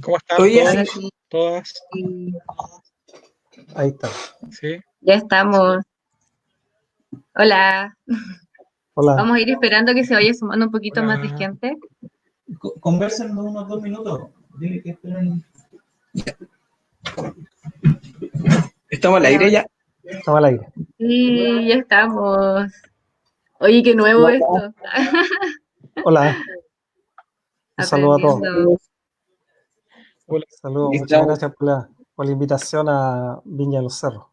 ¿Cómo están Oye, todos? sí, Ahora sí, ¿Todas? Ahí está. ¿Sí? ya estamos. Hola. Hola. Vamos a ir esperando que se vaya sumando un poquito más de Hola. gente. Conversen unos 2 minutos. Dile que esperen. estamos al Hola, aire hola. ya. Estamos al aire. Sí, ya estamos. Oye, qué nuevo esto. Hola. Un saludo a todos. Aprendiendo. Hola. Saludos. Muchas Estamos, gracias por la invitación a Viña de los Cerros.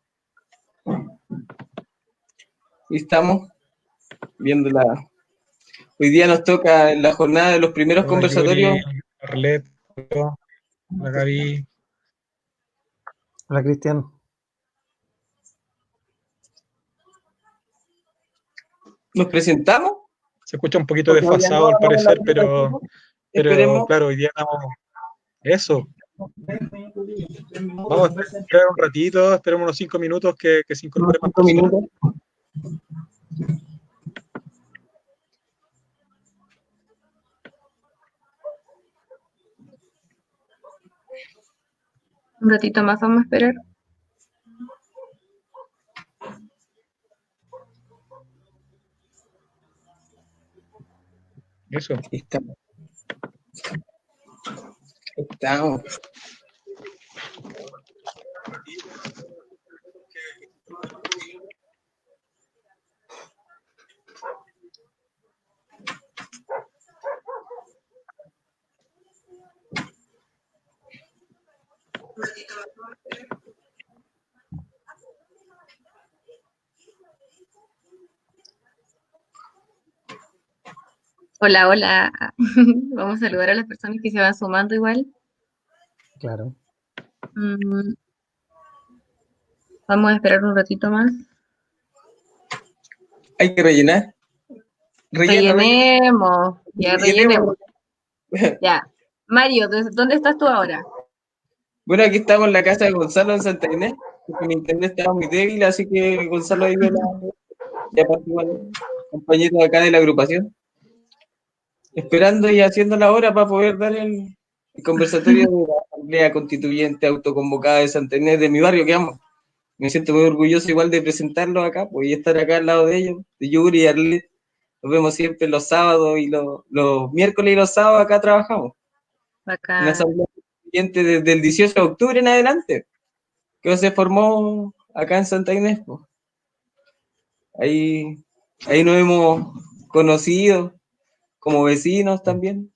estamos viendo la. Hoy día nos toca la jornada de los primeros Hola, conversatorios. Yuri, Arlet, la Gaby. Hola, Cristian. Nos presentamos. Se escucha un poquito Todavía no desfasado al hagamos la parecer, presentación. pero Esperemos. claro, hoy día estamos. Eso. 3 minutos, Vamos a conversen. esperar un ratito, esperemos unos 5 minutos que se Unos incorporen más 5 personas. minutos. Un ratito más vamos a esperar. Eso. Estamos. Estamos. Hola, hola. Vamos a saludar a las personas que se van sumando igual. Claro. Mm, Vamos a esperar un ratito más. Hay que rellenar. Relleno. Rellenemos. Ya, rellenemos. Rellenemos. Ya. Mario, ¿dónde estás tú ahora? Bueno, aquí estamos en la casa de Gonzalo en Santa Inés, porque mi internet estaba muy débil, así que Gonzalo ahí ya partimos compañero acá de la agrupación, esperando y haciendo la hora para poder dar el conversatorio de la Asamblea Constituyente Autoconvocada de Santa Inés de mi barrio que amo. Me siento muy orgulloso igual de presentarlo acá, pues, y estar acá al lado de ellos, de Yuri y Arlet. Nos vemos siempre los sábados y los miércoles y los sábados acá trabajamos. Una Acá. Asamblea Constituyente desde el 18 de octubre en adelante, que se formó acá en Santa Inés, pues. Ahí, ahí nos hemos conocido como vecinos también.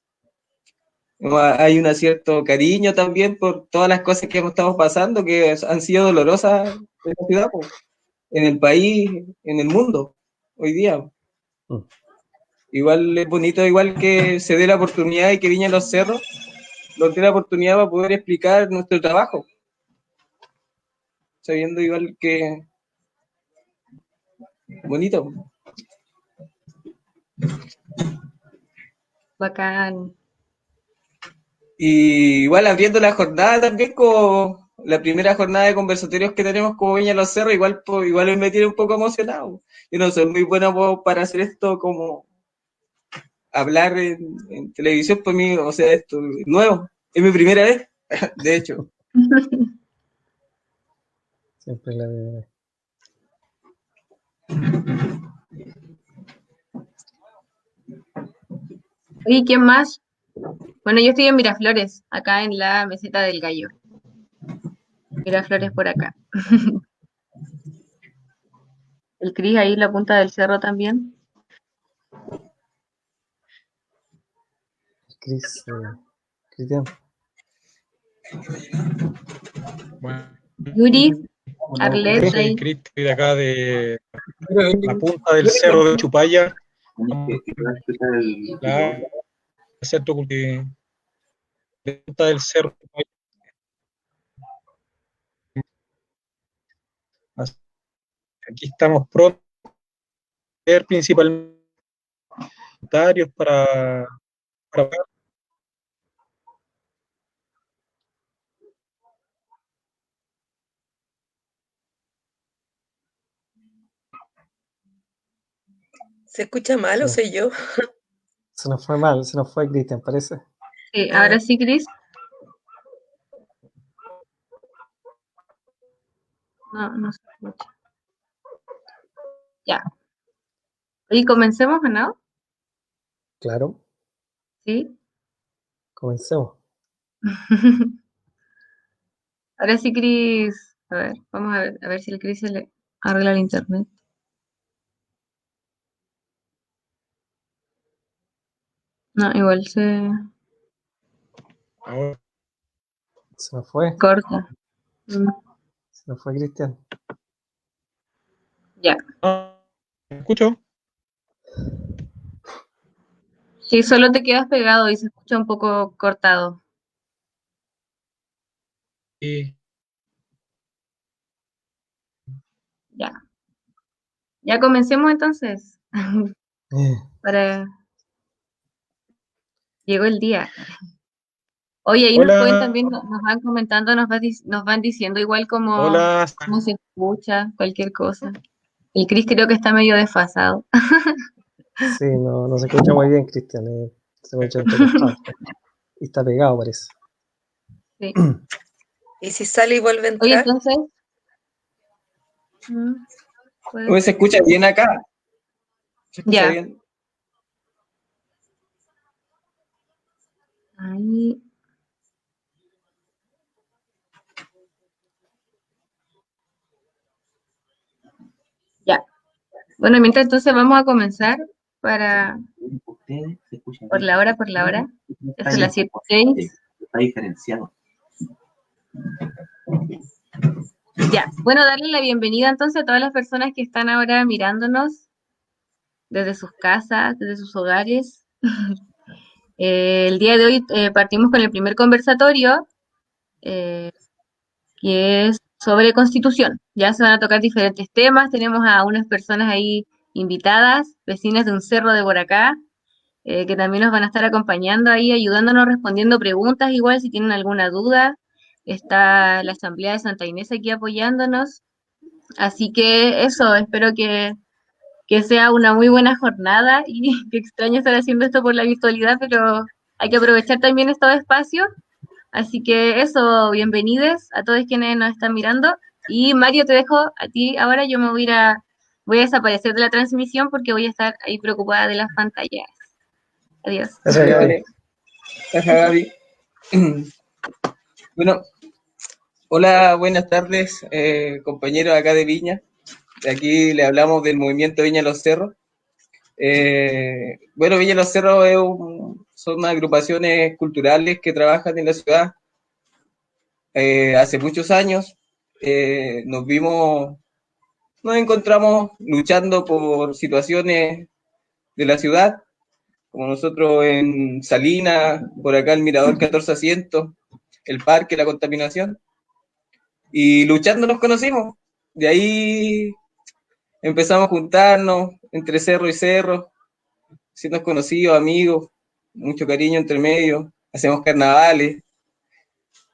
Hay un cierto cariño también por todas las cosas que hemos estado pasando, que han sido dolorosas en la ciudad, pues, en el país, en el mundo, hoy día. Mm. Igual es bonito, igual que se dé la oportunidad y que Viña Los Cerros nos dé la oportunidad para poder explicar nuestro trabajo, sabiendo igual que bonito. Bacán. Y igual abriendo la jornada también, como la primera jornada de conversatorios que tenemos como Viña Los Cerros, igual, igual me tiene un poco emocionado. Yo no soy muy bueno para hacer esto, como hablar en televisión, por mí, o sea, esto es nuevo, es mi primera vez, de hecho. Siempre la de... Oye, ¿quién más? Bueno, yo estoy en Miraflores, acá en la meseta del Gallo. Miraflores por acá. El Cris ahí en la punta del cerro también. Cristian. Bueno, Yuri, yo Arlet soy ahí. Cristi de acá de la punta del cerro de Chupaya. La centro de punta del cerro. Aquí estamos pronto a ver principalmente voluntarios para ¿Se escucha mal o Sí. soy yo? Se nos fue mal, se nos fue Cristian, parece. Sí, ahora sí, Cris. No, no se escucha. Ya. ¿Y comencemos o no? Claro, Sí. comencemos. Ahora sí, Cris. A ver, vamos a ver si el Cris se le arregla el internet. No, igual se Ahora. Se nos fue, corta. se nos fue Cristian. Ya. ¿Me escucho? Sí, solo te quedas pegado y se escucha un poco cortado. Y Ya. Ya comencemos entonces. Eh, Para... Llegó el día. Oye, ahí nos pueden hola, también, nos van comentando, nos van diciendo igual hola. cómo se escucha, cualquier cosa. El Cris creo que está medio desfasado. sí, no se escucha muy bien, Cristian. Se escucha entrecortado. Y está pegado, parece. Sí. ¿Y si sale y vuelve a Oye, entrar? entonces... puede Uy, se escucha bien acá. Se escucha Ya. bien. Ahí. Ya. Bueno, mientras entonces vamos a comenzar para Ustedes se escuchan por bien. la hora, por la hora. Está Son las 7:06. está diferenciado. Ya. Bueno, darle la bienvenida entonces a todas las personas que están ahora mirándonos desde sus casas, desde sus hogares. El día de hoy partimos con el primer conversatorio, que es sobre Constitución. Ya se van a tocar diferentes temas. Tenemos a unas personas ahí invitadas, vecinas de un cerro de por acá, que también nos van a estar acompañando ahí, ayudándonos, respondiendo preguntas, igual si tienen alguna duda. Está la Asamblea de Santa Inés aquí apoyándonos. Así que eso, espero que sea una muy buena jornada y que extraño estar haciendo esto por la virtualidad, pero hay que aprovechar también estos espacios. Así que eso, bienvenidos a todos quienes nos están mirando. Y Mario, te dejo a ti ahora, yo me voy a desaparecer de la transmisión porque voy a estar ahí preocupada de las pantallas. Adiós. Gracias, Gaby. Vale. Ajá, Gaby. Bueno, hola, buenas tardes, compañeros acá de Viña. De aquí le hablamos del movimiento Viña Los Cerros. Bueno, Viña Los Cerros son agrupaciones culturales que trabajan en la ciudad. Hace muchos años nos encontramos luchando por situaciones de la ciudad, como nosotros en Salinas, por acá el Mirador 1400, el parque, la contaminación, y luchando nos conocimos. De ahí empezamos a juntarnos entre cerro y cerro, siendo conocidos, amigos, mucho cariño entre medio, hacemos carnavales,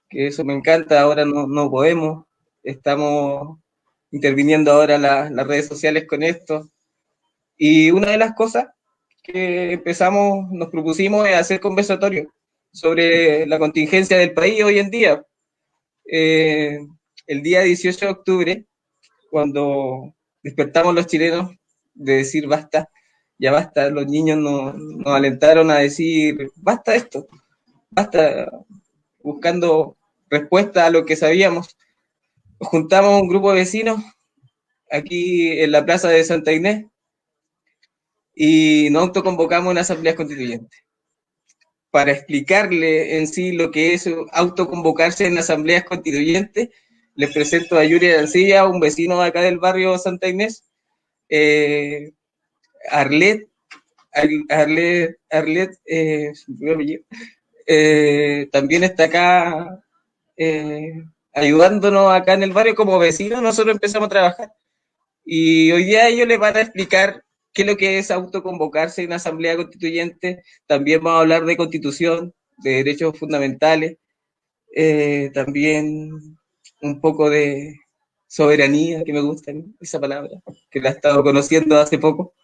que eso me encanta, ahora no podemos, estamos interviniendo ahora las redes sociales con esto, y una de las cosas que nos propusimos es hacer conversatorios sobre la contingencia del país hoy en día. El día 18 de octubre, cuando despertamos los chilenos de decir basta, ya basta, los niños nos alentaron a decir basta esto, basta, buscando respuesta a lo que sabíamos. Nos juntamos un grupo de vecinos aquí en la plaza de Santa Inés y nos autoconvocamos en asamblea constituyente para explicarle en sí lo que es autoconvocarse en asambleas constituyentes. Les presento a Yuri Arancilla, un vecino de acá del barrio Santa Inés, Arlet, también está acá ayudándonos acá en el barrio como vecino. Nosotros empezamos a trabajar y hoy día ellos les van a explicar qué es lo que es autoconvocarse en una asamblea constituyente. También vamos a hablar de constitución, de derechos fundamentales, también un poco de soberanía, que me gusta esa palabra, que la he estado conociendo hace poco.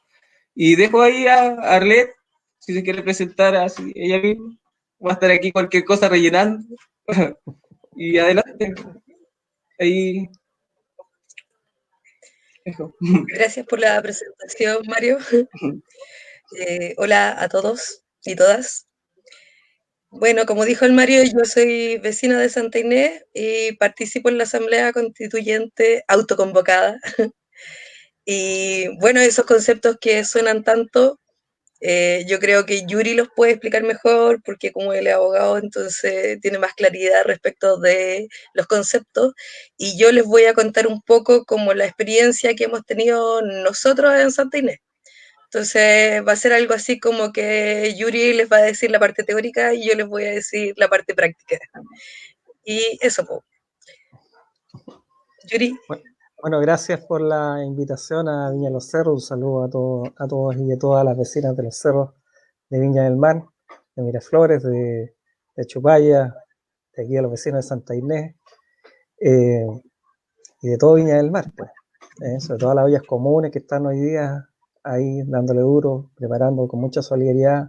Y dejo ahí a Arlet si se quiere presentar así ella misma, va a estar aquí cualquier cosa rellenando. Y adelante. Ahí. Eso. Gracias por la presentación, Mario. Hola a todos y todas. Bueno, como dijo el Mario, yo soy vecina de Santa Inés y participo en la Asamblea Constituyente autoconvocada. Y bueno, esos conceptos que suenan tanto, yo creo que Yuri los puede explicar mejor porque como él es abogado, entonces tiene más claridad respecto de los conceptos. Y yo les voy a contar un poco como la experiencia que hemos tenido nosotros en Santa Inés. Entonces va a ser algo así como que Yuri les va a decir la parte teórica y yo les voy a decir la parte práctica. Y eso, po. Yuri. Bueno, gracias por la invitación a Viña de los Cerros. Un saludo a todos y a todas las vecinas de los cerros de Viña del Mar, de Miraflores, de Chupaya, de aquí a los vecinos de Santa Inés y de todo Viña del Mar, pues. Sobre todo las ollas comunes que están hoy día ahí dándole duro, preparando con mucha solidaridad,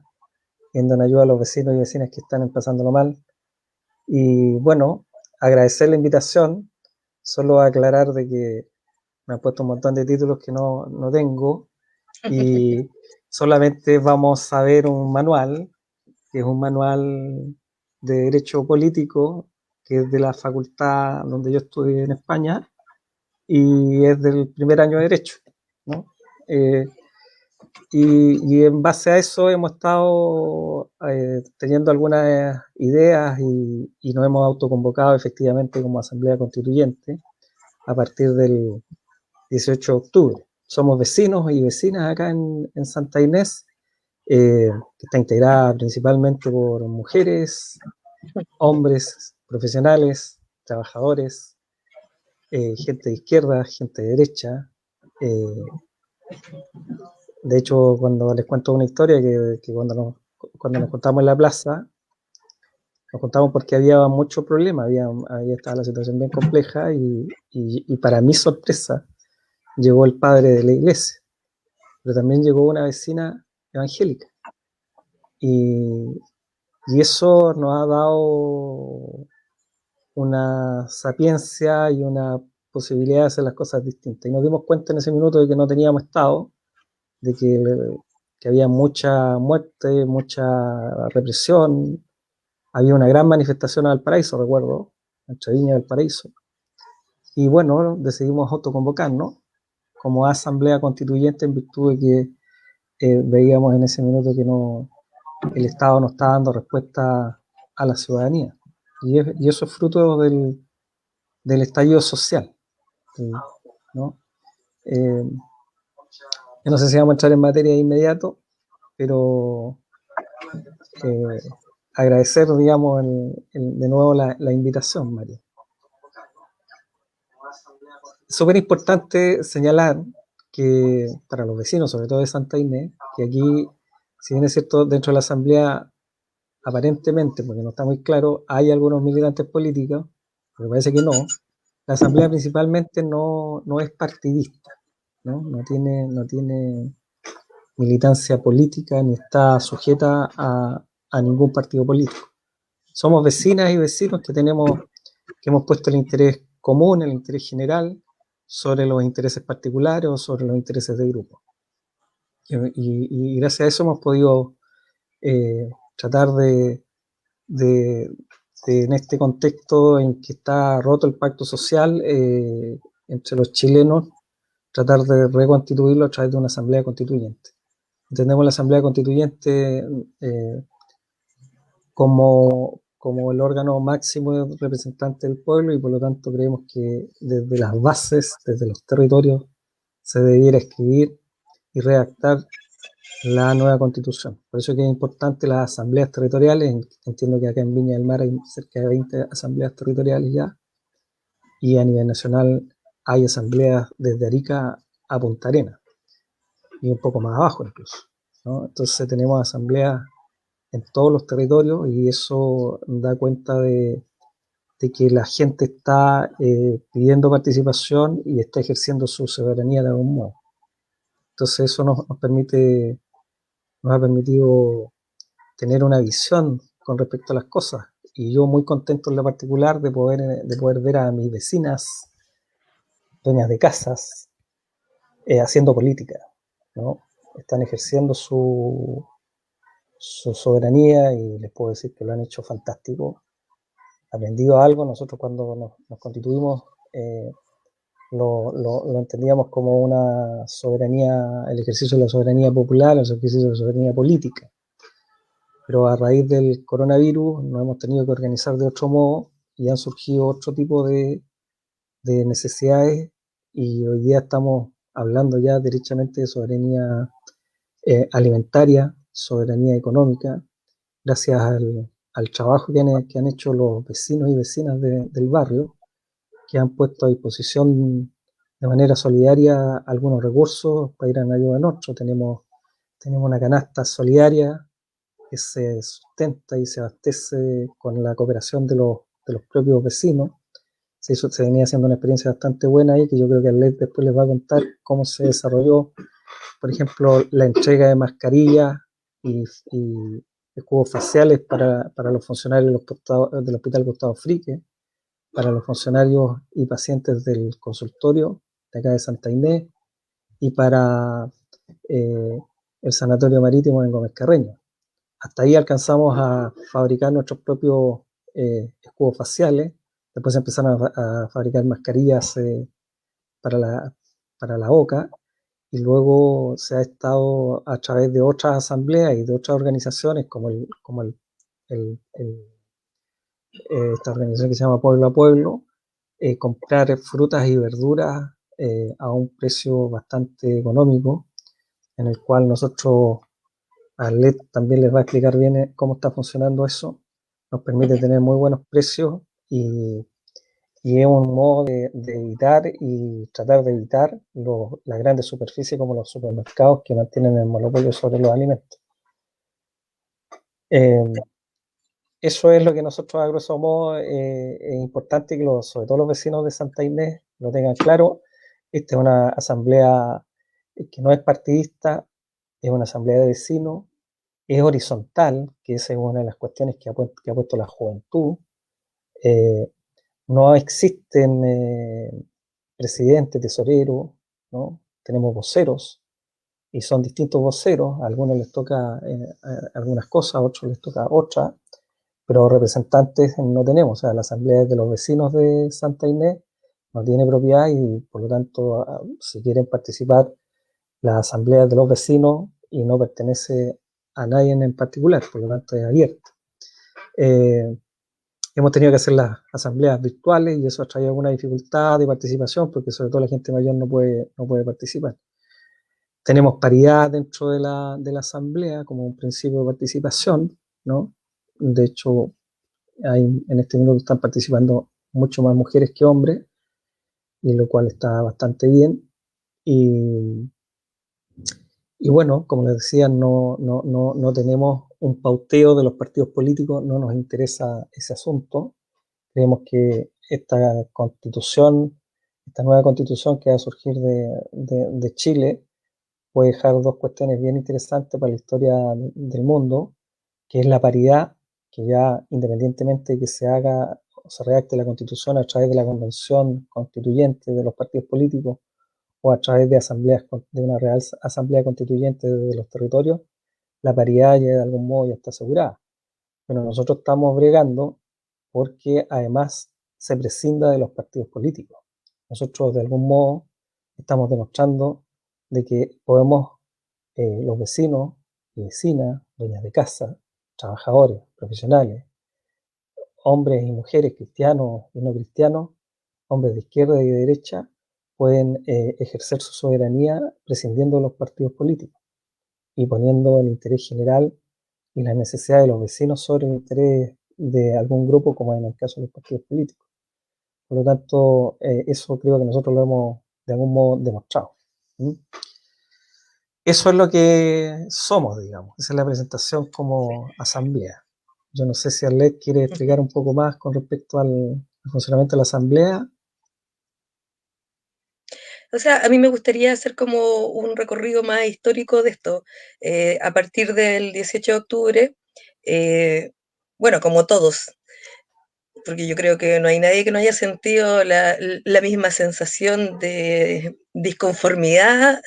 yendo en ayuda a los vecinos y vecinas que están pasándolo mal. Y bueno, agradecer la invitación. Solo aclarar de que me han puesto un montón de títulos que no tengo y solamente vamos a ver un manual, que es un manual de Derecho Político, que es de la facultad donde yo estudié en España y es del primer año de Derecho, ¿no? Y en base a eso hemos estado teniendo algunas ideas y nos hemos autoconvocado efectivamente como Asamblea Constituyente a partir del 18 de octubre. Somos vecinos y vecinas acá en Santa Inés, que está integrada principalmente por mujeres, hombres, profesionales, trabajadores, gente de izquierda, gente de derecha. De hecho, cuando les cuento una historia, que cuando nos juntamos en la plaza, nos juntamos porque había mucho problema, ahí estaba la situación bien compleja y para mi sorpresa llegó el padre de la iglesia, pero también llegó una vecina evangélica y eso nos ha dado una sapiencia y una posibilidad de hacer las cosas distintas y nos dimos cuenta en ese minuto de que no teníamos estado, de que había mucha muerte, mucha represión. Había una gran manifestación al Valparaíso, recuerdo, en Viña del Paraíso. Y bueno, decidimos autoconvocarnos como Asamblea Constituyente en virtud de que veíamos en ese minuto que el Estado no está dando respuesta a la ciudadanía. Y eso es fruto del estallido social, ¿no? Yo no sé si vamos a entrar en materia de inmediato, pero agradecer, digamos, de nuevo la invitación, María. Es súper importante señalar que para los vecinos, sobre todo de Santa Inés, que aquí, si bien es cierto, dentro de la Asamblea, aparentemente, porque no está muy claro, hay algunos militantes políticos, pero parece que no. La Asamblea principalmente no es partidista, no tiene militancia política ni está sujeta a ningún partido político. Somos vecinas y vecinos que hemos puesto el interés común, el interés general, sobre los intereses particulares o sobre los intereses de grupo. Y gracias a eso hemos podido tratar de en este contexto en que está roto el pacto social entre los chilenos, tratar de reconstituirlo a través de una asamblea constituyente. Entendemos la asamblea constituyente como el órgano máximo representante del pueblo y por lo tanto creemos que desde las bases, desde los territorios, se debiera escribir y redactar la nueva constitución. Por eso que es importante las asambleas territoriales. Entiendo que acá en Viña del Mar hay cerca de 20 asambleas territoriales ya y a nivel nacional hay asambleas desde Arica a Punta Arenas y un poco más abajo incluso, ¿no? Entonces tenemos asambleas en todos los territorios y eso da cuenta de que la gente está pidiendo participación y está ejerciendo su soberanía de algún modo. Entonces eso nos permite nos ha permitido tener una visión con respecto a las cosas. Y yo muy contento en lo particular de poder ver a mis vecinas, dueñas de casas, haciendo política, ¿no? Están ejerciendo su soberanía y les puedo decir que lo han hecho fantástico. Aprendido algo, nosotros cuando nos constituimos lo entendíamos como una soberanía, el ejercicio de la soberanía popular, el ejercicio de la soberanía política. Pero a raíz del coronavirus nos hemos tenido que organizar de otro modo y han surgido otro tipo de necesidades y hoy día estamos hablando ya derechamente de soberanía alimentaria, soberanía económica, gracias al trabajo que han hecho los vecinos y vecinas del barrio, que han puesto a disposición de manera solidaria algunos recursos para ir en ayuda de nosotros. Tenemos una canasta solidaria que se sustenta y se abastece con la cooperación de los propios vecinos. Se venía haciendo una experiencia bastante buena ahí, que yo creo que Arlet después les va a contar cómo se desarrolló, por ejemplo, la entrega de mascarillas y escudos faciales para los funcionarios del Hospital Gustavo Frique, para los funcionarios y pacientes del consultorio de acá de Santa Inés y para el Sanatorio Marítimo en Gómez Carreño. Hasta ahí alcanzamos a fabricar nuestros propios escudos faciales. Después empezaron a fabricar mascarillas para la boca y luego se ha estado a través de otras asambleas y de otras organizaciones como esta organización que se llama Pueblo a Pueblo, comprar frutas y verduras a un precio bastante económico, en el cual nosotros, Arlet también les va a explicar bien cómo está funcionando eso. Nos permite tener muy buenos precios y es un modo de evitar y tratar de evitar las grandes superficies como los supermercados que mantienen el monopolio sobre los alimentos. Eso es lo que nosotros a grosso modo es importante que sobre todo los vecinos de Santa Inés lo tengan claro. Esta es una asamblea que no es partidista, es una asamblea de vecinos, es horizontal, que esa es una de las cuestiones que ha puesto la juventud. No existen presidentes, tesoreros, ¿no? Tenemos voceros y son distintos voceros. A algunos les toca algunas cosas, a otros les toca otras, pero representantes no tenemos. O sea, la asamblea de los vecinos de Santa Inés no tiene propiedad y por lo tanto, si quieren participar, la asamblea de los vecinos y no pertenece a nadie en particular, por lo tanto es abierta. Hemos tenido que hacer las asambleas virtuales y eso ha traído alguna dificultad de participación porque sobre todo la gente mayor no puede participar. Tenemos paridad dentro de la asamblea como un principio de participación, ¿no? De hecho, en este minuto están participando mucho más mujeres que hombres, y lo cual está bastante bien. Y bueno, como les decía, no tenemos un pauteo de los partidos políticos, no nos interesa ese asunto. Creemos que esta nueva constitución que va a surgir de Chile puede dejar dos cuestiones bien interesantes para la historia del mundo, que es la paridad, que ya independientemente de que se haga o se redacte la constitución a través de la convención constituyente de los partidos políticos o a través de una real asamblea constituyente de los territorios, la paridad ya de algún modo ya está asegurada. Pero nosotros estamos bregando porque además se prescinda de los partidos políticos. Nosotros de algún modo estamos demostrando de que podemos, los vecinos y vecinas, dueñas de casa, trabajadores, profesionales, hombres y mujeres, cristianos y no cristianos, hombres de izquierda y de derecha, pueden ejercer su soberanía prescindiendo de los partidos políticos y poniendo el interés general y las necesidades de los vecinos sobre el interés de algún grupo, como en el caso de los partidos políticos. Por lo tanto, eso creo que nosotros lo hemos de algún modo demostrado. Eso es lo que somos, digamos. Esa es la presentación como asamblea. Yo no sé si Arlet quiere explicar un poco más con respecto al funcionamiento de la asamblea. O sea, a mí me gustaría hacer como un recorrido más histórico de esto. A partir del 18 de octubre, bueno, como todos, porque yo creo que no hay nadie que no haya sentido la misma sensación de disconformidad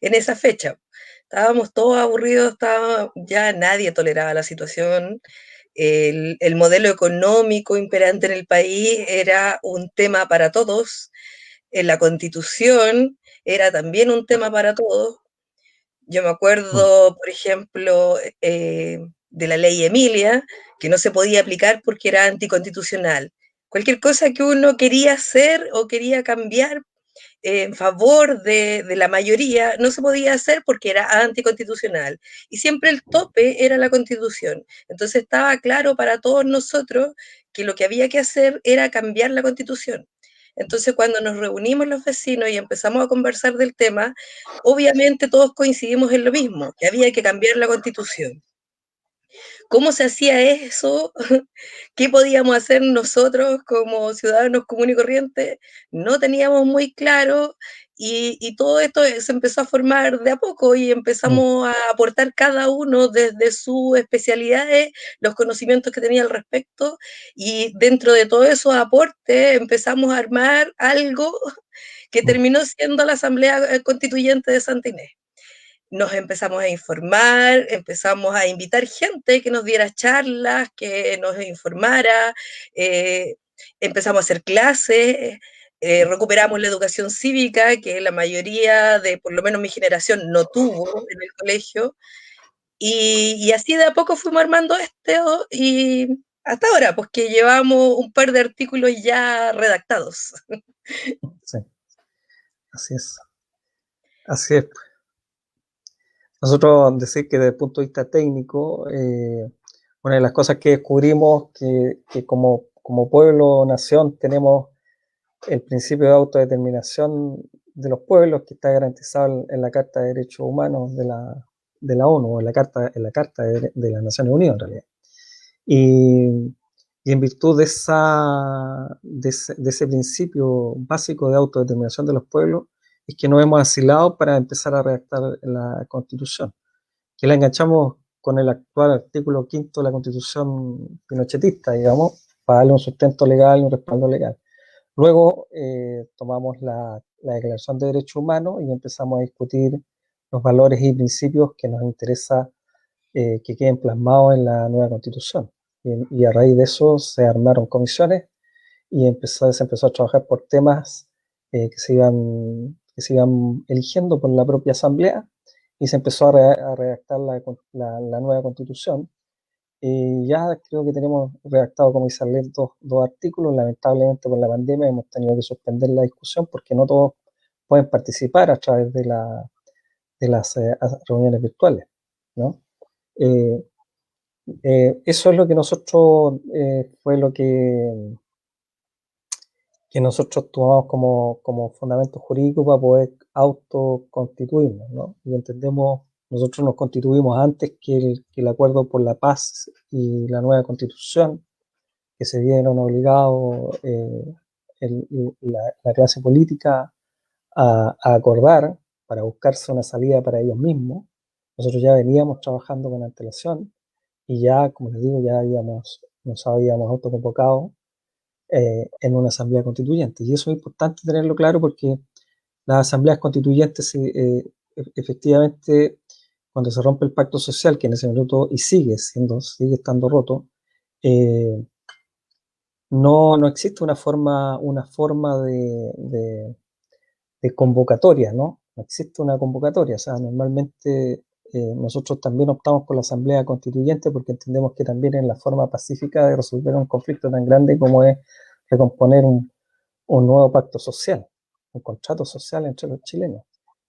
en esa fecha. Estábamos todos aburridos, ya nadie toleraba la situación. El modelo económico imperante en el país era un tema para todos. En la Constitución era también un tema para todos. Yo me acuerdo, por ejemplo, de la ley Emilia, que no se podía aplicar porque era anticonstitucional. Cualquier cosa que uno quería hacer o quería cambiar en favor de la mayoría no se podía hacer porque era anticonstitucional. Y siempre el tope era la Constitución. Entonces estaba claro para todos nosotros que lo que había que hacer era cambiar la Constitución. Entonces, cuando nos reunimos los vecinos y empezamos a conversar del tema, obviamente todos coincidimos en lo mismo, que había que cambiar la Constitución. ¿Cómo se hacía eso? ¿Qué podíamos hacer nosotros como ciudadanos comunes y corrientes? No teníamos muy claro y todo esto se empezó a formar de a poco y empezamos a aportar cada uno desde sus especialidades los conocimientos que tenía al respecto y dentro de todos esos aportes empezamos a armar algo que terminó siendo la Asamblea Constituyente de Santa Inés. Nos empezamos a informar, empezamos a invitar gente que nos diera charlas, que nos informara, empezamos a hacer clases, recuperamos la educación cívica, que la mayoría de, por lo menos mi generación, no tuvo en el colegio, y así de a poco fuimos armando esto, y hasta ahora, pues que llevamos un par de artículos ya redactados. Sí, así es. Así es. Nosotros decir que desde el punto de vista técnico, una de las cosas que descubrimos que como pueblo, nación, tenemos el principio de autodeterminación de los pueblos que está garantizado en la Carta de Derechos Humanos de la ONU, en la Carta de las Naciones Unidas en realidad. Y en virtud de ese principio básico de autodeterminación de los pueblos, es que nos hemos asilado para empezar a redactar la Constitución, que la enganchamos con el actual artículo 5 de la Constitución pinochetista, digamos, para darle un sustento legal y un respaldo legal. Luego tomamos la Declaración de Derechos Humanos y empezamos a discutir los valores y principios que nos interesa que queden plasmados en la nueva Constitución. Y a raíz de eso se armaron comisiones y se empezó a trabajar por temas que se iban eligiendo por la propia Asamblea y se empezó a redactar la nueva Constitución. Y ya creo que tenemos redactado, como dice Arlet, dos artículos. Lamentablemente por la pandemia hemos tenido que suspender la discusión porque no todos pueden participar a través de las reuniones virtuales, ¿no? Eso es lo que nosotros, fue lo que nosotros tomamos como fundamento jurídico para poder autoconstituirnos, ¿no? Y entendemos, nosotros nos constituimos antes que el Acuerdo por la Paz y la nueva Constitución, que se vieron obligados la clase política a acordar para buscarse una salida para ellos mismos. Nosotros ya veníamos trabajando con antelación y ya, como les digo, nos habíamos autoconvocado en una asamblea constituyente. Y eso es importante tenerlo claro porque las asambleas constituyentes, efectivamente, cuando se rompe el pacto social, que en ese minuto y sigue estando roto, no existe una forma de convocatoria, ¿no? No existe una convocatoria. O sea, normalmente nosotros también optamos por la asamblea constituyente porque entendemos que también es la forma pacífica de resolver un conflicto tan grande como es recomponer un nuevo pacto social, un contrato social entre los chilenos.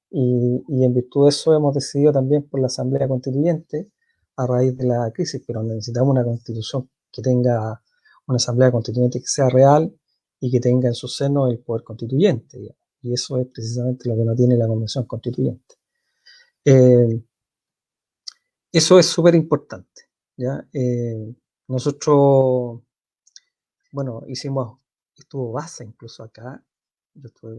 Y en virtud de eso hemos decidido también por la asamblea constituyente a raíz de la crisis, pero necesitamos una constitución que tenga, una asamblea constituyente que sea real y que tenga en su seno el poder constituyente, digamos. Y eso es precisamente lo que no tiene la convención constituyente. Eso es súper importante, ¿ya? Nosotros, bueno, estuvo Basa incluso acá, yo estuve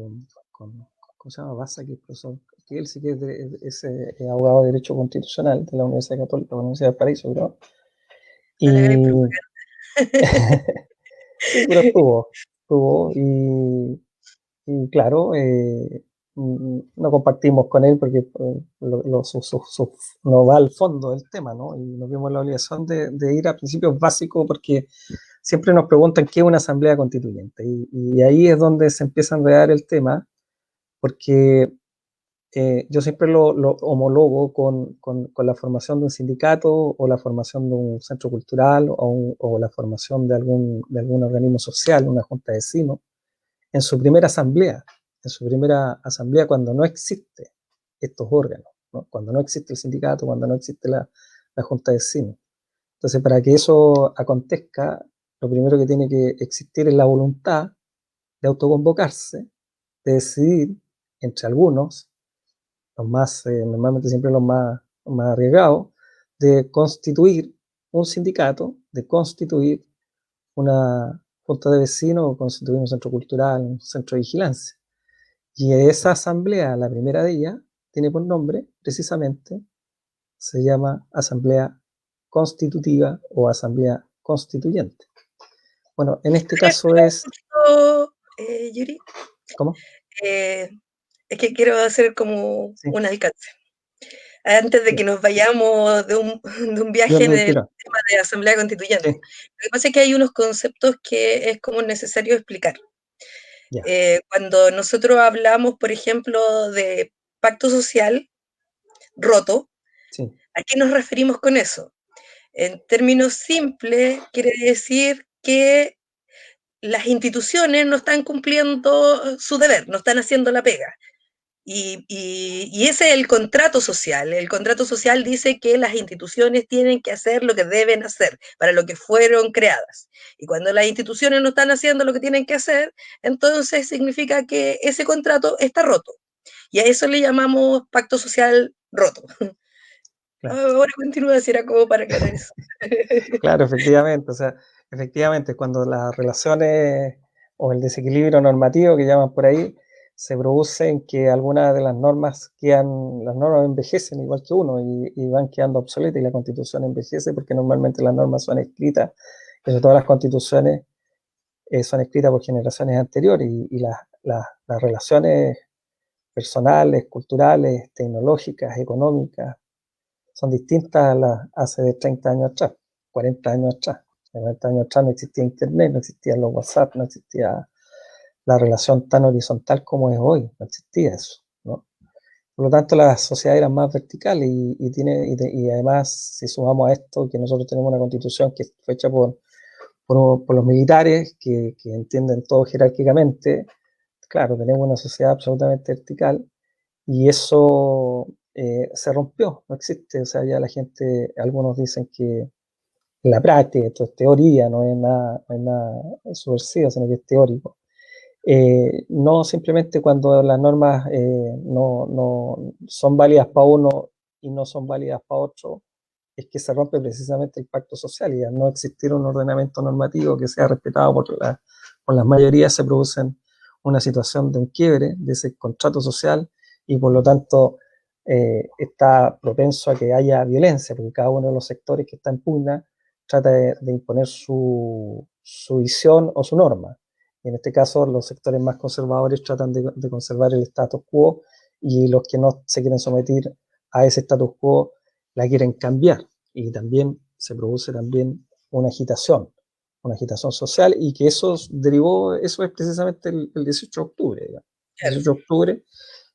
con ¿cómo se llama? Baza, que es profesor, que él sí que es abogado de Derecho Constitucional de la Universidad Católica, la Universidad de Paraíso, creo. No le hagáis Sí, pero estuvo y claro, no compartimos con él porque no va al fondo del tema, ¿no? Y nos vimos la obligación de ir a principios básicos porque siempre nos preguntan qué es una asamblea constituyente y ahí es donde se empieza a enredar el tema porque yo siempre lo homologo con la formación de un sindicato o la formación de un centro cultural o la formación de algún organismo social, una junta de vecinos, en su primera asamblea cuando no existe estos órganos, ¿no? Cuando no existe el sindicato, cuando no existe la junta de vecinos. Entonces, para que eso acontezca, lo primero que tiene que existir es la voluntad de autoconvocarse, de decidir entre algunos, los más, normalmente siempre los más arriesgados, de constituir un sindicato, de constituir una junta de vecinos, constituir un centro cultural, un centro de vigilancia. Y esa asamblea, la primera de ellas, tiene por nombre, precisamente, se llama Asamblea Constitutiva o Asamblea Constituyente. Bueno, en este caso es... Yuri. ¿Cómo? Es que quiero hacer como Sí. un alcance. Antes de que nos vayamos de un viaje en el tema de Asamblea Constituyente. Sí. Lo que pasa es que hay unos conceptos que es como necesario explicar. Cuando nosotros hablamos, por ejemplo, de pacto social roto, sí. ¿A qué nos referimos con eso? En términos simples, quiere decir que las instituciones no están cumpliendo su deber, no están haciendo la pega. Y ese es el contrato social. El contrato social dice que las instituciones tienen que hacer lo que deben hacer, para lo que fueron creadas. Y cuando las instituciones no están haciendo lo que tienen que hacer, entonces significa que ese contrato está roto. Y a eso le llamamos pacto social roto. Claro. Ahora continúa, si era como para aclarar eso. Claro, efectivamente. O sea, efectivamente, cuando las relaciones o el desequilibrio normativo que llaman por ahí, se produce en que algunas de las normas envejecen igual que uno y van quedando obsoletas y la Constitución envejece porque normalmente las normas son escritas, sobre todo las constituciones son escritas por generaciones anteriores y las relaciones personales, culturales, tecnológicas, económicas, son distintas a las hace 30 años atrás, 40 años atrás. 40 años atrás no existía Internet, no existían los WhatsApp, no existía la relación tan horizontal como es hoy, no existía eso, ¿no? Por lo tanto, las sociedades eran más verticales y además, si sumamos a esto, que nosotros tenemos una constitución que fue hecha por los militares, que entienden todo jerárquicamente, claro, tenemos una sociedad absolutamente vertical y eso se rompió, no existe. O sea, ya la gente, algunos dicen que en la práctica, esto es teoría, no es nada subversivo, sino que es teórico. No simplemente cuando las normas no son válidas para uno y no son válidas para otro, es que se rompe precisamente el pacto social y al no existir un ordenamiento normativo que sea respetado por las mayorías, se produce una situación de un quiebre de ese contrato social y por lo tanto está propenso a que haya violencia, porque cada uno de los sectores que está en pugna trata de imponer su visión o su norma. Y en este caso, los sectores más conservadores tratan de conservar el status quo y los que no se quieren someter a ese status quo la quieren cambiar. Y también se produce una agitación social y que eso es precisamente el 18 de octubre. Digamos. El 18 de octubre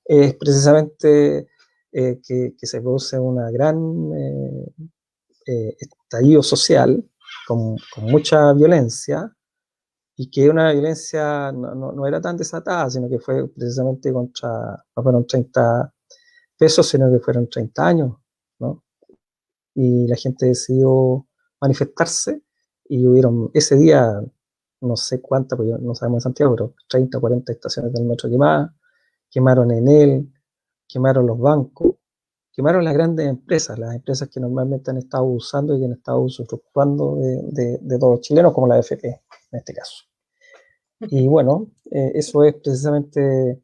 es precisamente que se produce una gran estallido social con mucha violencia y que una violencia no era tan desatada, sino que fue precisamente no fueron 30 pesos, sino que fueron 30 años, ¿no? Y la gente decidió manifestarse y hubieron ese día, no sé cuántas, porque no sabemos en Santiago, pero 30 o 40 estaciones del metro quemadas, quemaron Enel, quemaron los bancos, quemaron las grandes empresas, las empresas que normalmente han estado usando y que han estado usufructuando de todos los chilenos, como la AFP en este caso. Y bueno, eso es precisamente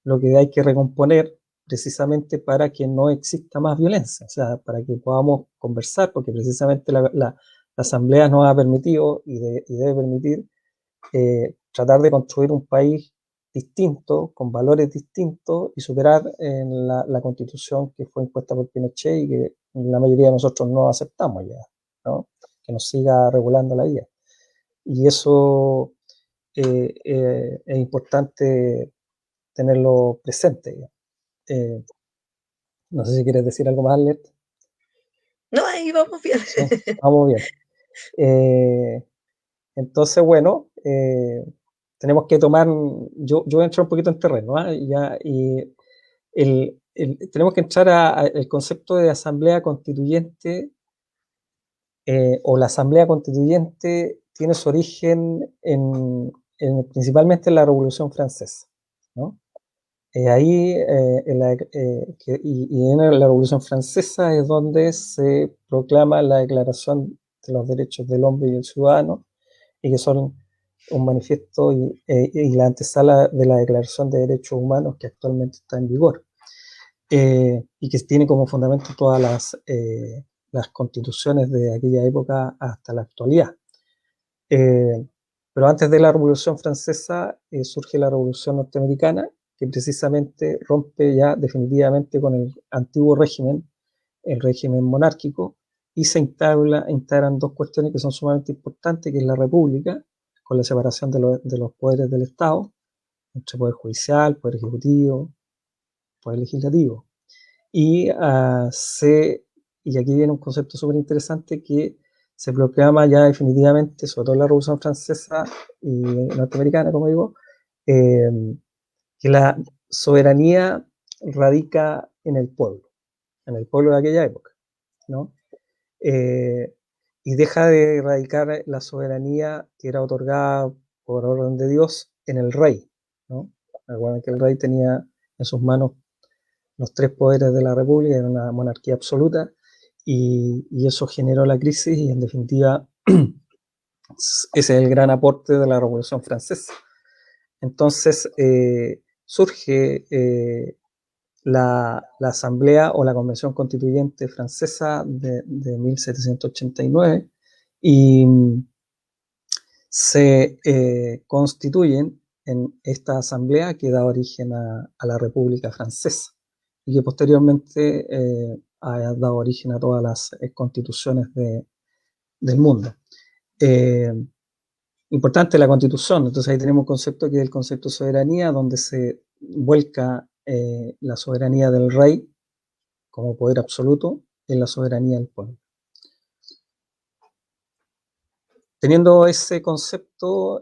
lo que hay que recomponer precisamente para que no exista más violencia, o sea, para que podamos conversar, porque precisamente la Asamblea nos ha permitido y debe permitir tratar de construir un país distinto, con valores distintos y superar la constitución que fue impuesta por Pinochet y que la mayoría de nosotros no aceptamos ya, ¿no? Que nos siga regulando la vida. Y eso es importante tenerlo presente. No sé si quieres decir algo más, Let. No, ahí vamos bien. Sí, vamos bien. Entonces, bueno, tenemos que tomar, yo voy a entrar un poquito en terreno, ya, y tenemos que entrar al concepto de asamblea constituyente, o la asamblea constituyente tiene su origen principalmente en la Revolución Francesa, ¿no? Ahí, y en la Revolución Francesa es donde se proclama la Declaración de los Derechos del Hombre y el Ciudadano, y que son un manifiesto y la antesala de la Declaración de Derechos Humanos que actualmente está en vigor, y que tiene como fundamento todas las constituciones de aquella época hasta la actualidad. Pero antes de la Revolución Francesa surge la Revolución Norteamericana, que precisamente rompe ya definitivamente con el antiguo régimen, el régimen monárquico, y se integran dos cuestiones que son sumamente importantes, que es la república, con la separación de los poderes del Estado, entre poder judicial, poder ejecutivo, poder legislativo. Y aquí viene un concepto súper interesante que se proclama ya definitivamente, sobre todo en la Revolución Francesa y norteamericana, como digo, que la soberanía radica en el pueblo de aquella época, ¿no? Y deja de radicar la soberanía que era otorgada por orden de Dios en el rey, ¿no? Recuerden que el rey tenía en sus manos los tres poderes de la República, era una monarquía absoluta, y eso generó la crisis, y en definitiva ese es el gran aporte de la Revolución Francesa. Entonces surge la Asamblea o la Convención Constituyente Francesa de 1789, y se constituyen en esta asamblea que da origen a la República Francesa, y que posteriormente ha dado origen a todas las constituciones del mundo. Importante la constitución, entonces ahí tenemos un concepto que es el concepto de soberanía, donde se vuelca la soberanía del rey como poder absoluto en la soberanía del pueblo. Teniendo ese concepto,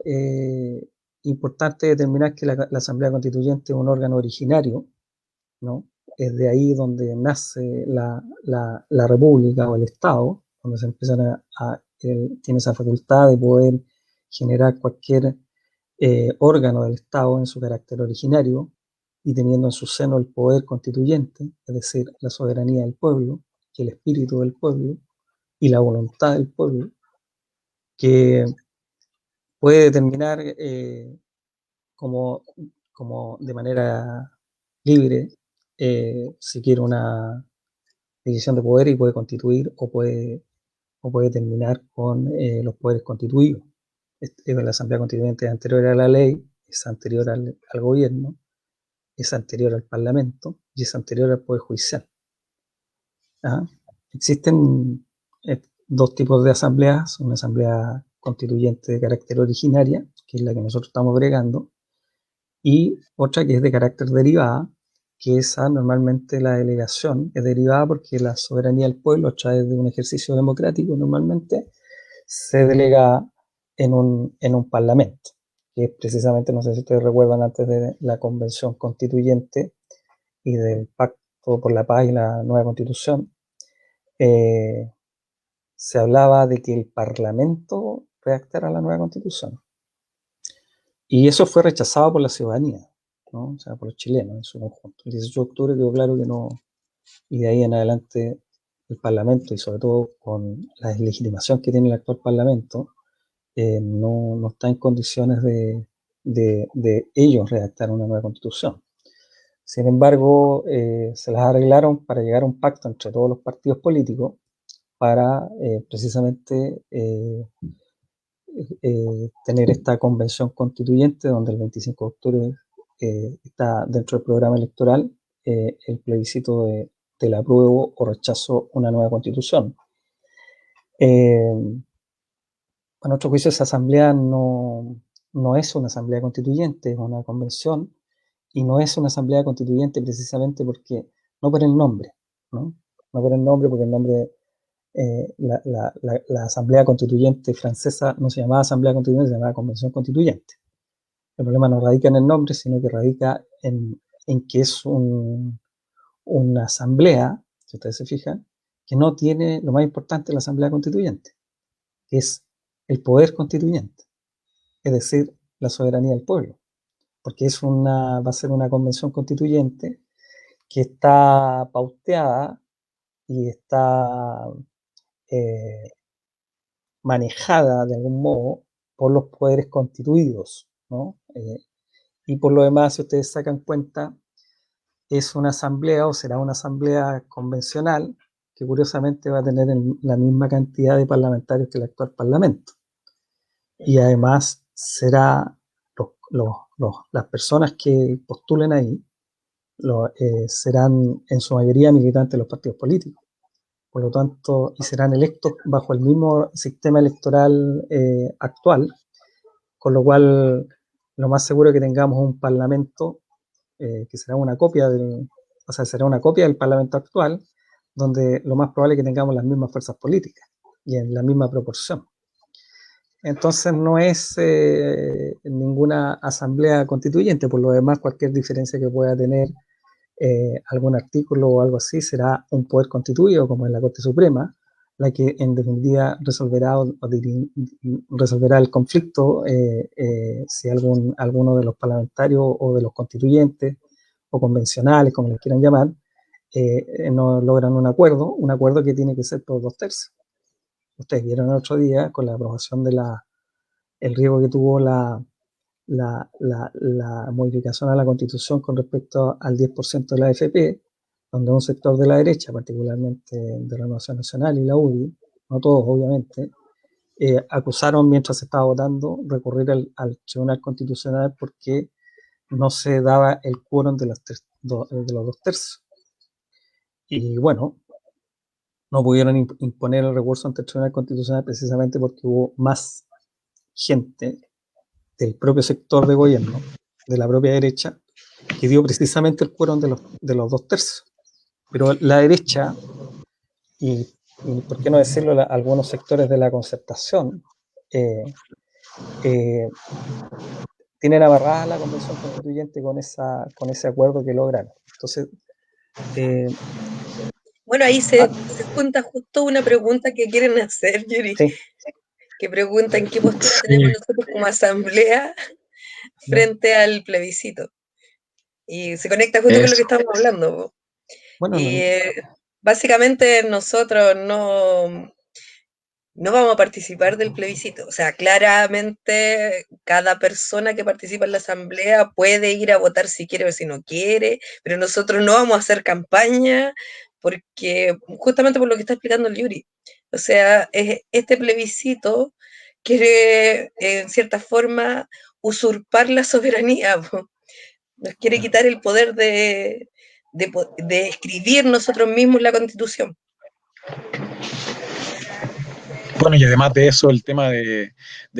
importante determinar que la Asamblea Constituyente es un órgano originario, ¿no? Es de ahí donde nace la República o el Estado, donde se empiezan tiene esa facultad de poder generar cualquier órgano del Estado en su carácter originario, y teniendo en su seno el poder constituyente, es decir, la soberanía del pueblo, y el espíritu del pueblo, y la voluntad del pueblo, que puede determinar como de manera libre si quiere una división de poder, y puede constituir o puede terminar con los poderes constituidos. La Asamblea Constituyente es anterior a la ley, es anterior al gobierno, es anterior al Parlamento y es anterior al Poder Judicial. ¿Ah? Existen dos tipos de asambleas: una asamblea constituyente de carácter originaria, que es la que nosotros estamos bregando, y otra que es de carácter derivada, que esa normalmente la delegación es derivada porque la soberanía del pueblo, a través de un ejercicio democrático, normalmente se delega en un parlamento, que es precisamente, no sé si ustedes recuerdan, antes de la Convención Constituyente y del Pacto por la Paz y la nueva Constitución, se hablaba de que el Parlamento redactara la nueva Constitución. Y eso fue rechazado por la ciudadanía, ¿no? O sea, por los chilenos en su conjunto. El 18 de octubre quedó claro que no, y de ahí en adelante el Parlamento, y sobre todo con la deslegitimación que tiene el actual Parlamento, no está en condiciones de ellos redactar una nueva Constitución. Sin embargo, se las arreglaron para llegar a un pacto entre todos los partidos políticos para precisamente tener esta convención constituyente donde el 25 de octubre está dentro del programa electoral el plebiscito del apruebo o rechazo una nueva constitución. A nuestro juicio esa asamblea no es una asamblea constituyente, es una convención, y no es una asamblea constituyente precisamente porque, no por el nombre, ¿no? No por el nombre, porque el nombre, la asamblea constituyente francesa no se llamaba asamblea constituyente, se llamaba convención constituyente. El problema no radica en el nombre, sino que radica en que es una asamblea, si ustedes se fijan, que no tiene lo más importante de la asamblea constituyente, que es el poder constituyente, es decir, la soberanía del pueblo, porque va a ser una convención constituyente que está pauteada y está manejada de algún modo por los poderes constituidos, ¿no? Y por lo demás, si ustedes sacan cuenta, es una asamblea o será una asamblea convencional que curiosamente va a tener la misma cantidad de parlamentarios que el actual Parlamento. Y además será las personas que postulen ahí serán en su mayoría militantes de los partidos políticos. Por lo tanto, y serán electos bajo el mismo sistema electoral actual, con lo cual lo más seguro es que tengamos un parlamento que será una copia será una copia del parlamento actual, donde lo más probable es que tengamos las mismas fuerzas políticas y en la misma proporción. Entonces no es ninguna asamblea constituyente. Por lo demás, cualquier diferencia que pueda tener algún artículo o algo así será un poder constituido, como es la Corte Suprema, la que en definitiva resolverá el conflicto si alguno de los parlamentarios o de los constituyentes o convencionales, como les quieran llamar, no logran un acuerdo que tiene que ser por 2/3. Ustedes vieron el otro día con la aprobación el riesgo que tuvo la modificación a la Constitución con respecto al 10% de la AFP, donde un sector de la derecha, particularmente de Renovación Nacional y la UDI, no todos obviamente, acusaron mientras se estaba votando recurrir al Tribunal Constitucional porque no se daba el quórum de los 2/3. Y bueno, no pudieron imponer el recurso ante el Tribunal Constitucional precisamente porque hubo más gente del propio sector de gobierno, de la propia derecha, que dio precisamente el quórum de los 2/3. Pero la derecha, y por qué no decirlo, algunos sectores de la concertación, tienen amarrada la convención constituyente con ese acuerdo que lograron. Entonces, bueno, ahí se junta justo una pregunta que quieren hacer, Yuri, sí, que preguntan qué postura tenemos nosotros como asamblea frente al plebiscito. Y se conecta justo con lo que estamos hablando. bueno, y básicamente nosotros no vamos a participar del plebiscito. O sea, claramente cada persona que participa en la asamblea puede ir a votar si quiere o si no quiere, pero nosotros no vamos a hacer campaña porque justamente por lo que está explicando el Yuri. O sea, este plebiscito quiere en cierta forma usurpar la soberanía, nos quiere quitar el poder de escribir nosotros mismos la Constitución. Bueno, y además de eso, el tema de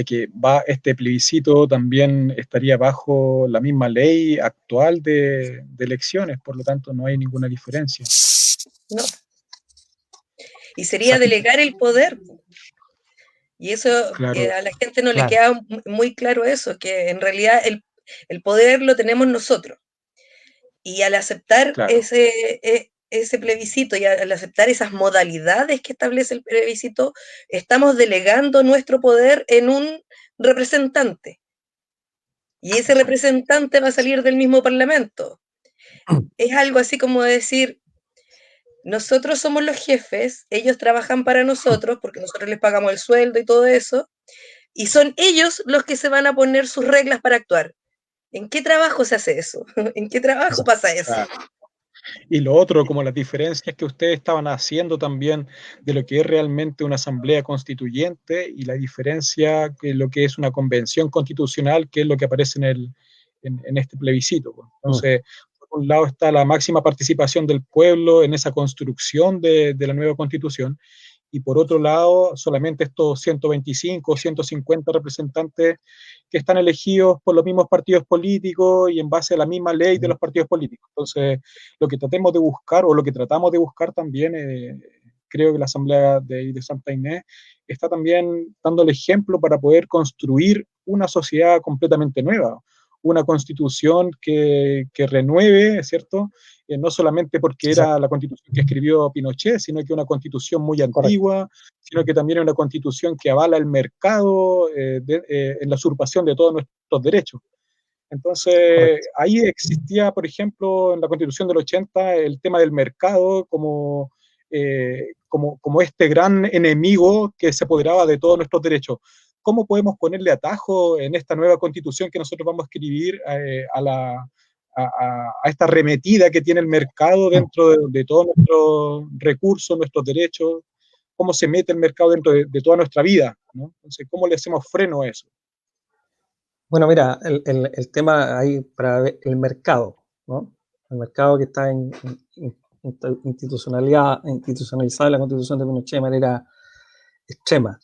que este plebiscito también estaría bajo la misma ley actual de elecciones, por lo tanto no hay ninguna diferencia. No. Y sería delegar el poder. Y eso, claro, a la gente no le queda muy claro eso, que en realidad el poder lo tenemos nosotros. Y al aceptar ese plebiscito y al aceptar esas modalidades que establece el plebiscito, estamos delegando nuestro poder en un representante. Y ese representante va a salir del mismo Parlamento. Es algo así como decir, nosotros somos los jefes, ellos trabajan para nosotros, porque nosotros les pagamos el sueldo y todo eso, y son ellos los que se van a poner sus reglas para actuar. ¿En qué trabajo se hace eso? ¿En qué trabajo pasa eso? Claro. Y lo otro, como las diferencias que ustedes estaban haciendo también de lo que es realmente una asamblea constituyente y la diferencia que lo que es una convención constitucional, que es lo que aparece en este plebiscito. Entonces, por un lado está la máxima participación del pueblo en esa construcción de la nueva constitución, y por otro lado, solamente estos 125 o 150 representantes que están elegidos por los mismos partidos políticos y en base a la misma ley de los partidos políticos. Entonces, lo que tratemos de buscar, o lo que tratamos de buscar también, creo que la Asamblea de Santa Inés está también dando el ejemplo para poder construir una sociedad completamente nueva, una constitución que renueve, ¿cierto? No solamente porque era la constitución que escribió Pinochet, sino que una constitución muy antigua, sino que también es una constitución que avala el mercado en la usurpación de todos nuestros derechos. Entonces, ahí existía, por ejemplo, en la Constitución del 80, el tema del mercado como este gran enemigo que se apoderaba de todos nuestros derechos. ¿Cómo podemos ponerle atajo en esta nueva Constitución que nosotros vamos a escribir a esta arremetida que tiene el mercado dentro de todos nuestros recursos, nuestros derechos? ¿Cómo se mete el mercado dentro de toda nuestra vida, ¿no? Entonces, ¿cómo le hacemos freno a eso? Bueno, mira, el tema ahí para ver el mercado, ¿no? El mercado que está institucionalizado en la Constitución de Pinochet de manera extrema.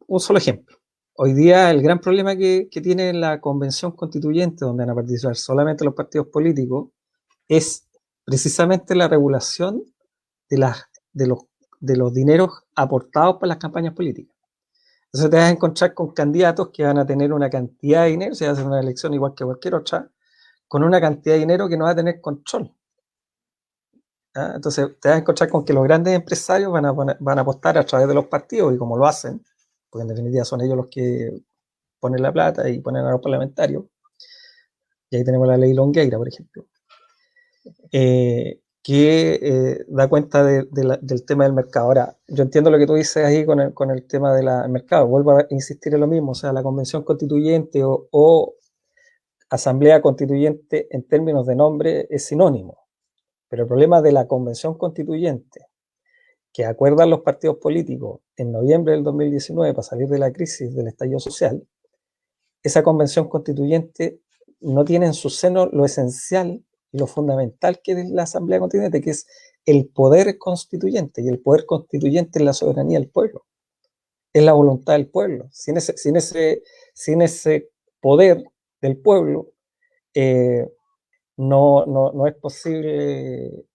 Un solo ejemplo. Hoy día el gran problema que tiene la Convención Constituyente, donde van a participar solamente los partidos políticos, es precisamente la regulación de los dineros aportados para las campañas políticas. Entonces te vas a encontrar con candidatos que van a tener una cantidad de dinero, se va a hacer una elección igual que cualquier otra, con una cantidad de dinero que no va a tener control. ¿Ah? Entonces te vas a encontrar con que los grandes empresarios van a apostar a través de los partidos, y como lo hacen, porque en definitiva son ellos los que ponen la plata y ponen a los parlamentarios, y ahí tenemos la ley Longueira, por ejemplo, que da cuenta del tema del mercado. Ahora, yo entiendo lo que tú dices ahí con el tema del mercado. Vuelvo a insistir en lo mismo, o sea, la Convención Constituyente o Asamblea Constituyente en términos de nombre es sinónimo, pero el problema de la Convención Constituyente que acuerdan los partidos políticos en noviembre del 2019 para salir de la crisis del estallido social, esa Convención Constituyente no tiene en su seno lo esencial y lo fundamental que es la Asamblea Constituyente, que es el poder constituyente, y el poder constituyente es la soberanía del pueblo, es la voluntad del pueblo. Sin ese poder del pueblo, no es posible,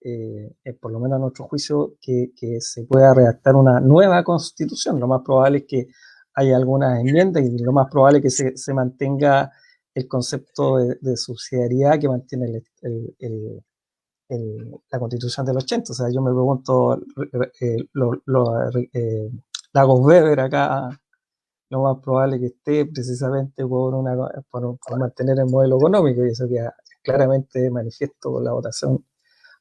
por lo menos a nuestro juicio, que se pueda redactar una nueva constitución. Lo más probable es que haya algunas enmiendas, y lo más probable es que se mantenga el concepto de subsidiariedad que mantiene la Constitución del 80. O sea, yo me pregunto, Lagos Weber acá, lo más probable que esté precisamente por mantener el modelo económico, y eso queda claramente manifiesto con la votación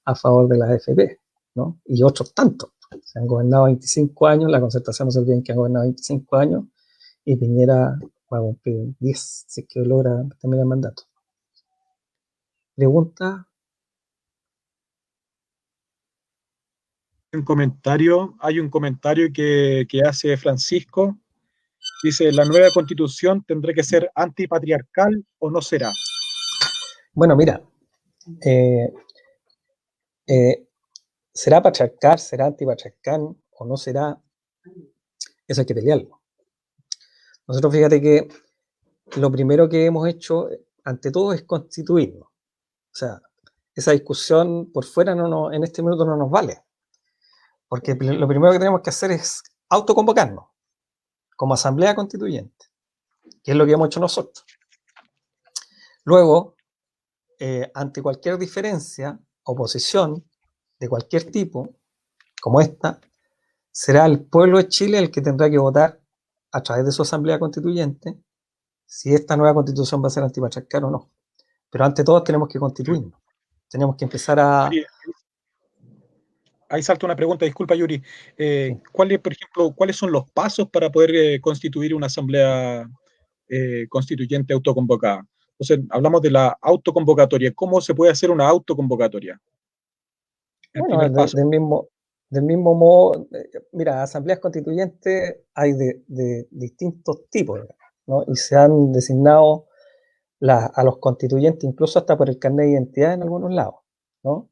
a favor de las AFP, ¿no? Y otros tantos. Se han gobernado 25 años, la Concertación no se olviden que han gobernado 25 años, y Piñera va a cumplir 10, si es que logra terminar el mandato. ¿Pregunta? Hay un comentario que hace Francisco. Dice, ¿la nueva constitución tendrá que ser antipatriarcal o no será? Bueno, mira, ¿será patriarcal, será antipatriarcal o no será? Eso hay que pelearlo. Nosotros, fíjate que lo primero que hemos hecho, ante todo, es constituirnos. O sea, esa discusión por fuera en este minuto no nos vale. Porque lo primero que tenemos que hacer es autoconvocarnos como Asamblea Constituyente, que es lo que hemos hecho nosotros. Luego, ante cualquier diferencia, oposición de cualquier tipo, como esta, será el pueblo de Chile el que tendrá que votar a través de su Asamblea Constituyente si esta nueva Constitución va a ser antipatriarcal o no. Pero ante todo tenemos que constituirnos. Tenemos que empezar a... Ahí salta una pregunta, disculpa Yuri. ¿Cuáles son los pasos para poder constituir una Asamblea Constituyente autoconvocada? Entonces, hablamos de la autoconvocatoria. ¿Cómo se puede hacer una autoconvocatoria? El Bueno, primer paso. del mismo modo, mira, asambleas constituyentes hay de distintos tipos, ¿no? Y se han designado a los constituyentes incluso hasta por el carnet de identidad en algunos lados, ¿no?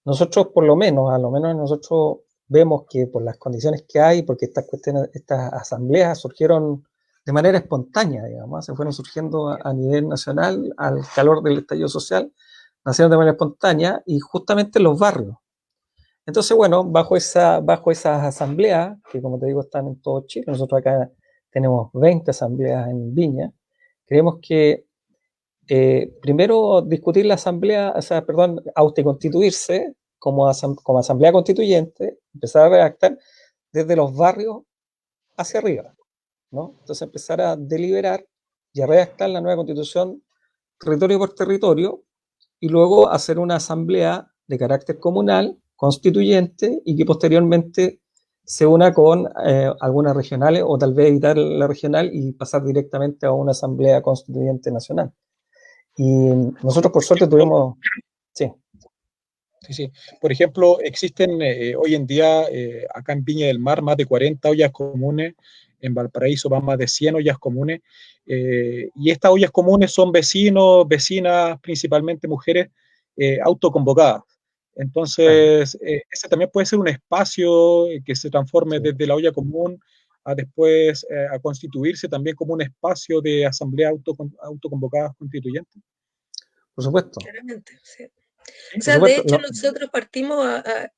Nosotros por lo menos, a lo menos nosotros vemos que por las condiciones que hay, porque estas asambleas surgieron de manera espontánea, digamos, se fueron surgiendo a nivel nacional al calor del estallido social, nacieron de manera espontánea y justamente en los barrios. Entonces, bueno, bajo esas asambleas, que como te digo están en todo Chile, nosotros acá tenemos 20 asambleas en Viña, creemos que primero discutir la asamblea, o sea, perdón, autoconstituirse como asamblea constituyente, empezar a redactar desde los barrios hacia arriba, ¿no? Entonces empezar a deliberar y a redactar la nueva constitución territorio por territorio y luego hacer una asamblea de carácter comunal, constituyente y que posteriormente se una con algunas regionales o tal vez evitar la regional y pasar directamente a una asamblea constituyente nacional. Y nosotros por suerte tuvimos... Sí. Sí, sí. Por ejemplo, existen hoy en día acá en Viña del Mar más de 40 ollas comunes, en Valparaíso van más de 100 ollas comunes, y estas ollas comunes son vecinos, vecinas, principalmente mujeres, autoconvocadas. Entonces, ese también puede ser un espacio que se transforme desde la olla común a después a constituirse también como un espacio de asamblea autoconvocadas constituyentes. Por supuesto. Claramente, sí. Sí, O sea, supuesto, de hecho, nosotros partimos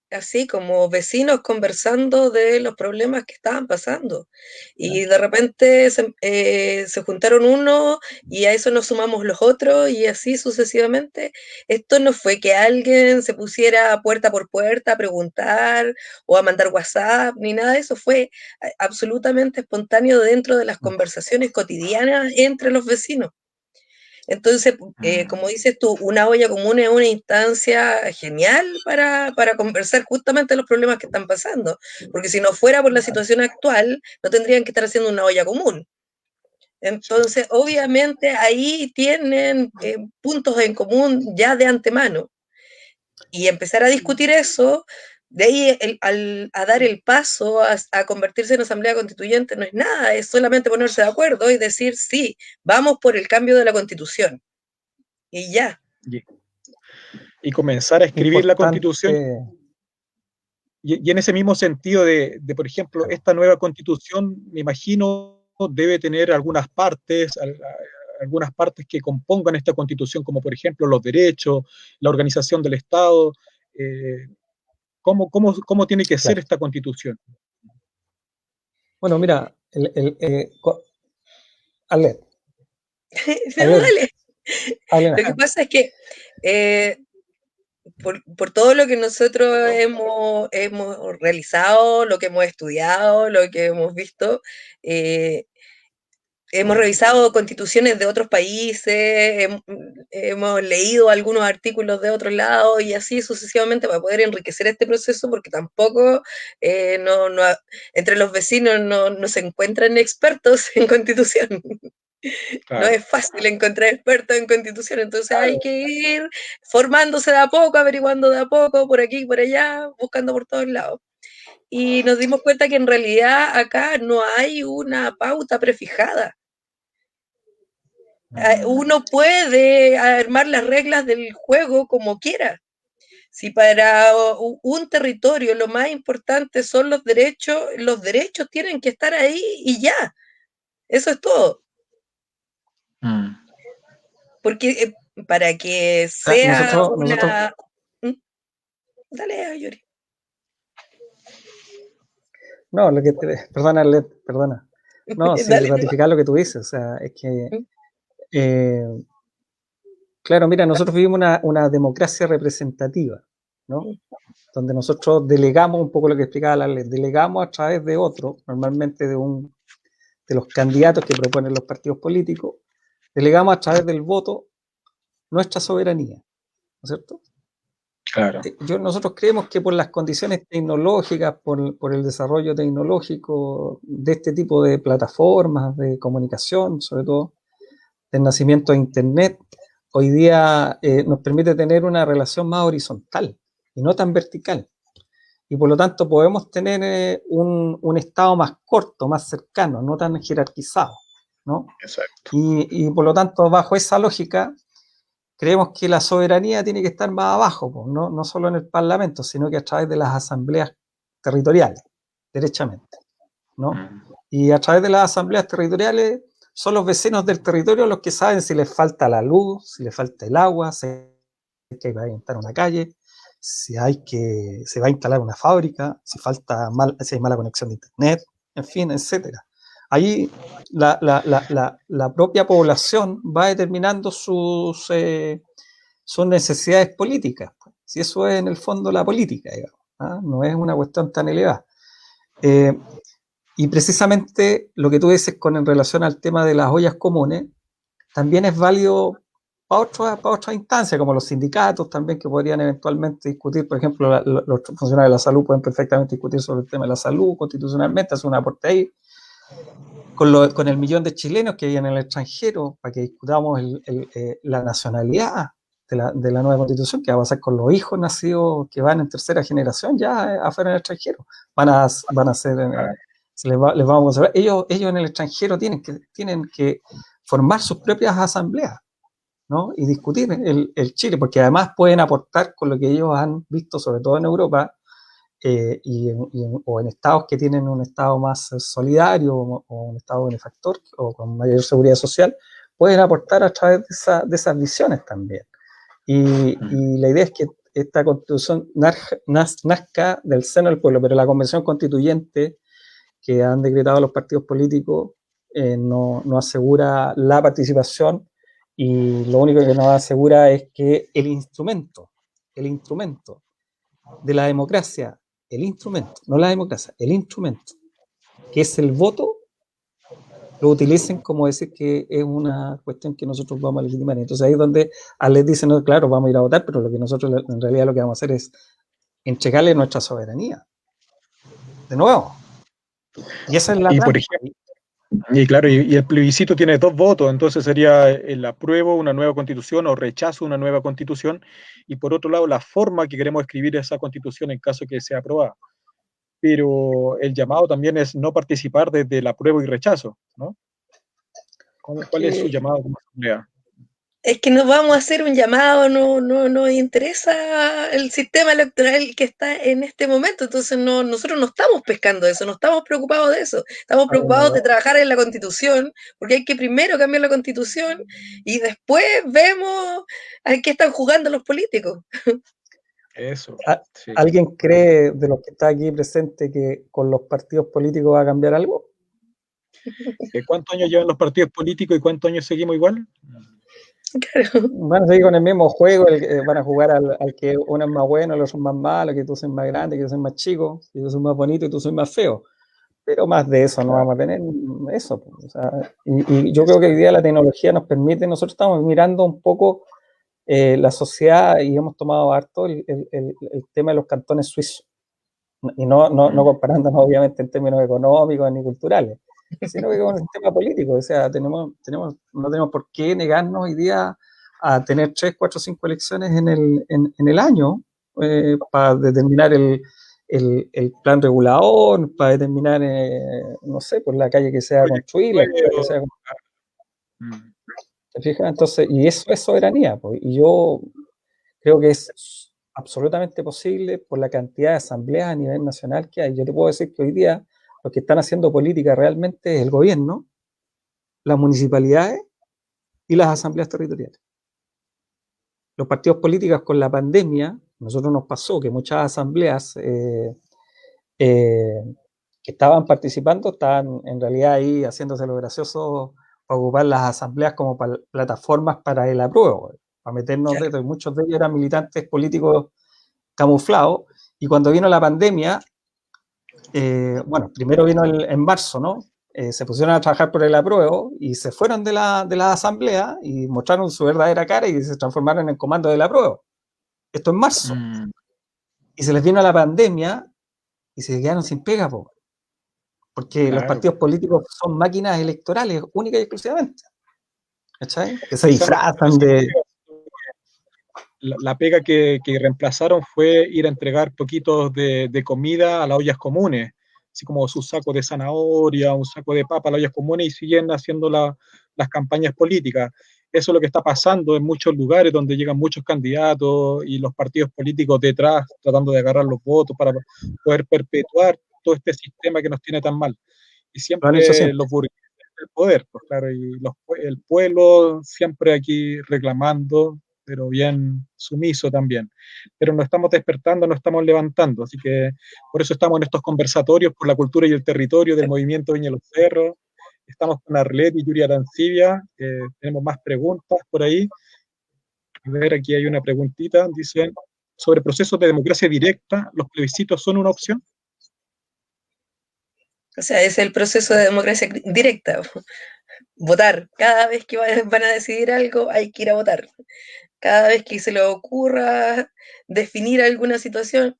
así como vecinos conversando de los problemas que estaban pasando. Y de repente se juntaron unos y a eso nos sumamos los otros y así sucesivamente. Esto no fue que alguien se pusiera puerta por puerta a preguntar o a mandar WhatsApp, ni nada de eso. Fue absolutamente espontáneo dentro de las conversaciones cotidianas entre los vecinos. Entonces, como dices tú, una olla común es una instancia genial para conversar justamente los problemas que están pasando, porque si no fuera por la situación actual, no tendrían que estar haciendo una olla común. Entonces, obviamente, ahí tienen puntos en común ya de antemano. Y empezar a discutir eso, de ahí a dar el paso a convertirse en asamblea constituyente no es nada, es solamente ponerse de acuerdo y decir, sí, vamos por el cambio de la constitución. Y ya. Y comenzar a escribir la constitución. Y en ese mismo sentido de, por ejemplo, esta nueva constitución, me imagino, debe tener algunas partes que compongan esta constitución, como por ejemplo los derechos, la organización del Estado. ¿Cómo tiene que ser esta constitución? Bueno, mira, Ale. Pero dale. Lo que pasa es que por todo lo que nosotros hemos realizado, lo que hemos estudiado, lo que hemos visto, hemos revisado constituciones de otros países, hemos leído algunos artículos de otros lados y así sucesivamente para poder enriquecer este proceso, porque tampoco entre los vecinos no se encuentran expertos en constitución. Claro. No es fácil encontrar expertos en constitución, entonces hay que ir formándose de a poco, averiguando de a poco, por aquí y por allá, buscando por todos lados. Y nos dimos cuenta que en realidad acá no hay una pauta prefijada. Uno puede armar las reglas del juego como quiera. Si para un territorio lo más importante son los derechos tienen que estar ahí y ya. Eso es todo. Porque para que sea nosotros... Dale, Yuri. No, perdona. No, sí, ratificar lo que tú dices, o sea, es que claro, mira, nosotros vivimos una democracia representativa, ¿no? Donde nosotros delegamos un poco lo que explicaba la ley, delegamos a través de otro, normalmente de los candidatos que proponen los partidos políticos, delegamos a través del voto nuestra soberanía, ¿no es cierto? Claro. Nosotros creemos que por las condiciones tecnológicas, por el desarrollo tecnológico de este tipo de plataformas de comunicación, sobre todo, del nacimiento de Internet, hoy día nos permite tener una relación más horizontal y no tan vertical. Y por lo tanto podemos tener un Estado más corto, más cercano, no tan jerarquizado, ¿no? Exacto. Y por lo tanto, bajo esa lógica, creemos que la soberanía tiene que estar más abajo, pues, no solo en el Parlamento, sino que a través de las asambleas territoriales, derechamente, ¿no? Y a través de las asambleas territoriales son los vecinos del territorio los que saben si les falta la luz, si les falta el agua, si hay que pavimentar una calle, si se va a instalar una fábrica, si hay mala conexión de internet, en fin, etcétera. Ahí la propia población va determinando sus necesidades políticas. Si eso es en el fondo la política, digamos, ¿ah? No es una cuestión tan elevada. Y precisamente lo que tú dices en relación al tema de las ollas comunes, también es válido para otras instancias, como los sindicatos también, que podrían eventualmente discutir. Por ejemplo, los funcionarios de la salud pueden perfectamente discutir sobre el tema de la salud constitucionalmente, hacer un aporte ahí. Con el millón de chilenos que hay en el extranjero, para que discutamos la nacionalidad de la nueva constitución, que va a pasar con los hijos nacidos que van en tercera generación ya afuera en el extranjero. Van a ser, les vamos a observar. Ellos en el extranjero tienen que formar sus propias asambleas, ¿no? Y discutir el Chile, porque además pueden aportar con lo que ellos han visto, sobre todo en Europa, o en estados que tienen un estado más solidario o un estado benefactor o con mayor seguridad social, pueden aportar a través de esas visiones también. Y la idea es que esta constitución nazca del seno del pueblo, pero la convención constituyente que han decretado los partidos políticos no asegura la participación, y lo único que nos asegura es que el instrumento de la democracia, no la democracia, el instrumento, que es el voto, lo utilicen como decir que es una cuestión que nosotros vamos a legitimar. Entonces ahí es donde les dicen, no, claro, vamos a ir a votar, pero lo que nosotros en realidad lo que vamos a hacer es entregarle nuestra soberanía. De nuevo. Y esa es la por ejemplo, y claro, y el plebiscito tiene 2 votos, entonces sería el apruebo una nueva constitución o rechazo una nueva constitución, y por otro lado la forma que queremos escribir esa constitución en caso que sea aprobada. Pero el llamado también es no participar desde el apruebo y rechazo, ¿no? ¿Cuál es su llamado como asamblea? Es que nos vamos a hacer un llamado, no nos interesa el sistema electoral que está en este momento, entonces nosotros no estamos pescando eso, no estamos preocupados de eso, estamos preocupados de trabajar en la Constitución, porque hay que primero cambiar la Constitución y después vemos a qué están jugando los políticos. Eso. Sí. ¿Alguien cree de los que está aquí presente que con los partidos políticos va a cambiar algo? ¿Cuántos años llevan los partidos políticos y cuántos años seguimos igual? Claro. Van a seguir con el mismo juego, van a jugar al que uno es más bueno, el otro es más malo, que tú seas más grande, que tú seas más chico, que tú seas más bonito y tú seas más feo. Pero más de eso no vamos a tener eso. O sea, y yo creo que hoy día la tecnología nos permite, nosotros estamos mirando un poco la sociedad y hemos tomado harto el tema de los cantones suizos. Y no comparándonos obviamente en términos económicos ni culturales, sino que con el tema político. O sea, no tenemos por qué negarnos hoy día a tener 3, 4, 5 elecciones en el año para determinar el plan regulador, para determinar, no sé, por la calle que sea construir, la calle que sea. ¿Te fijas? Entonces, y eso es soberanía, pues, y yo creo que es absolutamente posible por la cantidad de asambleas a nivel nacional que hay. Yo te puedo decir que hoy día los que están haciendo política realmente es el gobierno, las municipalidades y las asambleas territoriales. Los partidos políticos con la pandemia, nosotros nos pasó que muchas asambleas que estaban participando estaban en realidad ahí haciéndose lo gracioso para ocupar las asambleas como plataformas para el apruebo, para meternos dentro, y muchos de ellos eran militantes políticos camuflados, y cuando vino la pandemia, bueno, primero vino en marzo, ¿no? Se pusieron a trabajar por el apruebo y se fueron de la asamblea y mostraron su verdadera cara y se transformaron en comando del apruebo. Esto en marzo. Y se les vino la pandemia y se quedaron sin pega, porque los partidos políticos son máquinas electorales únicas y exclusivamente. ¿cachai? Que se disfrazan de... La pega que reemplazaron fue ir a entregar poquitos de comida a las ollas comunes, así como su saco de zanahoria, un saco de papa a las ollas comunes, y siguen haciendo las campañas políticas. Eso es lo que está pasando en muchos lugares donde llegan muchos candidatos y los partidos políticos detrás tratando de agarrar los votos para poder perpetuar todo este sistema que nos tiene tan mal. Y Lo han hecho siempre siempre. los burgueses del poder, pues claro, y el pueblo siempre aquí reclamando, pero bien sumiso también. Pero no estamos despertando, no estamos levantando, así que por eso estamos en estos conversatorios por la cultura y el territorio del movimiento Viña Los Cerros. Estamos con Arlet y Yuri Arancibia, tenemos más preguntas por ahí. A ver, aquí hay una preguntita, dicen, sobre procesos de democracia directa, ¿los plebiscitos son una opción? O sea, es el proceso de democracia directa. Votar. Cada vez que van a decidir algo, hay que ir a votar. Cada vez que se les ocurra definir alguna situación,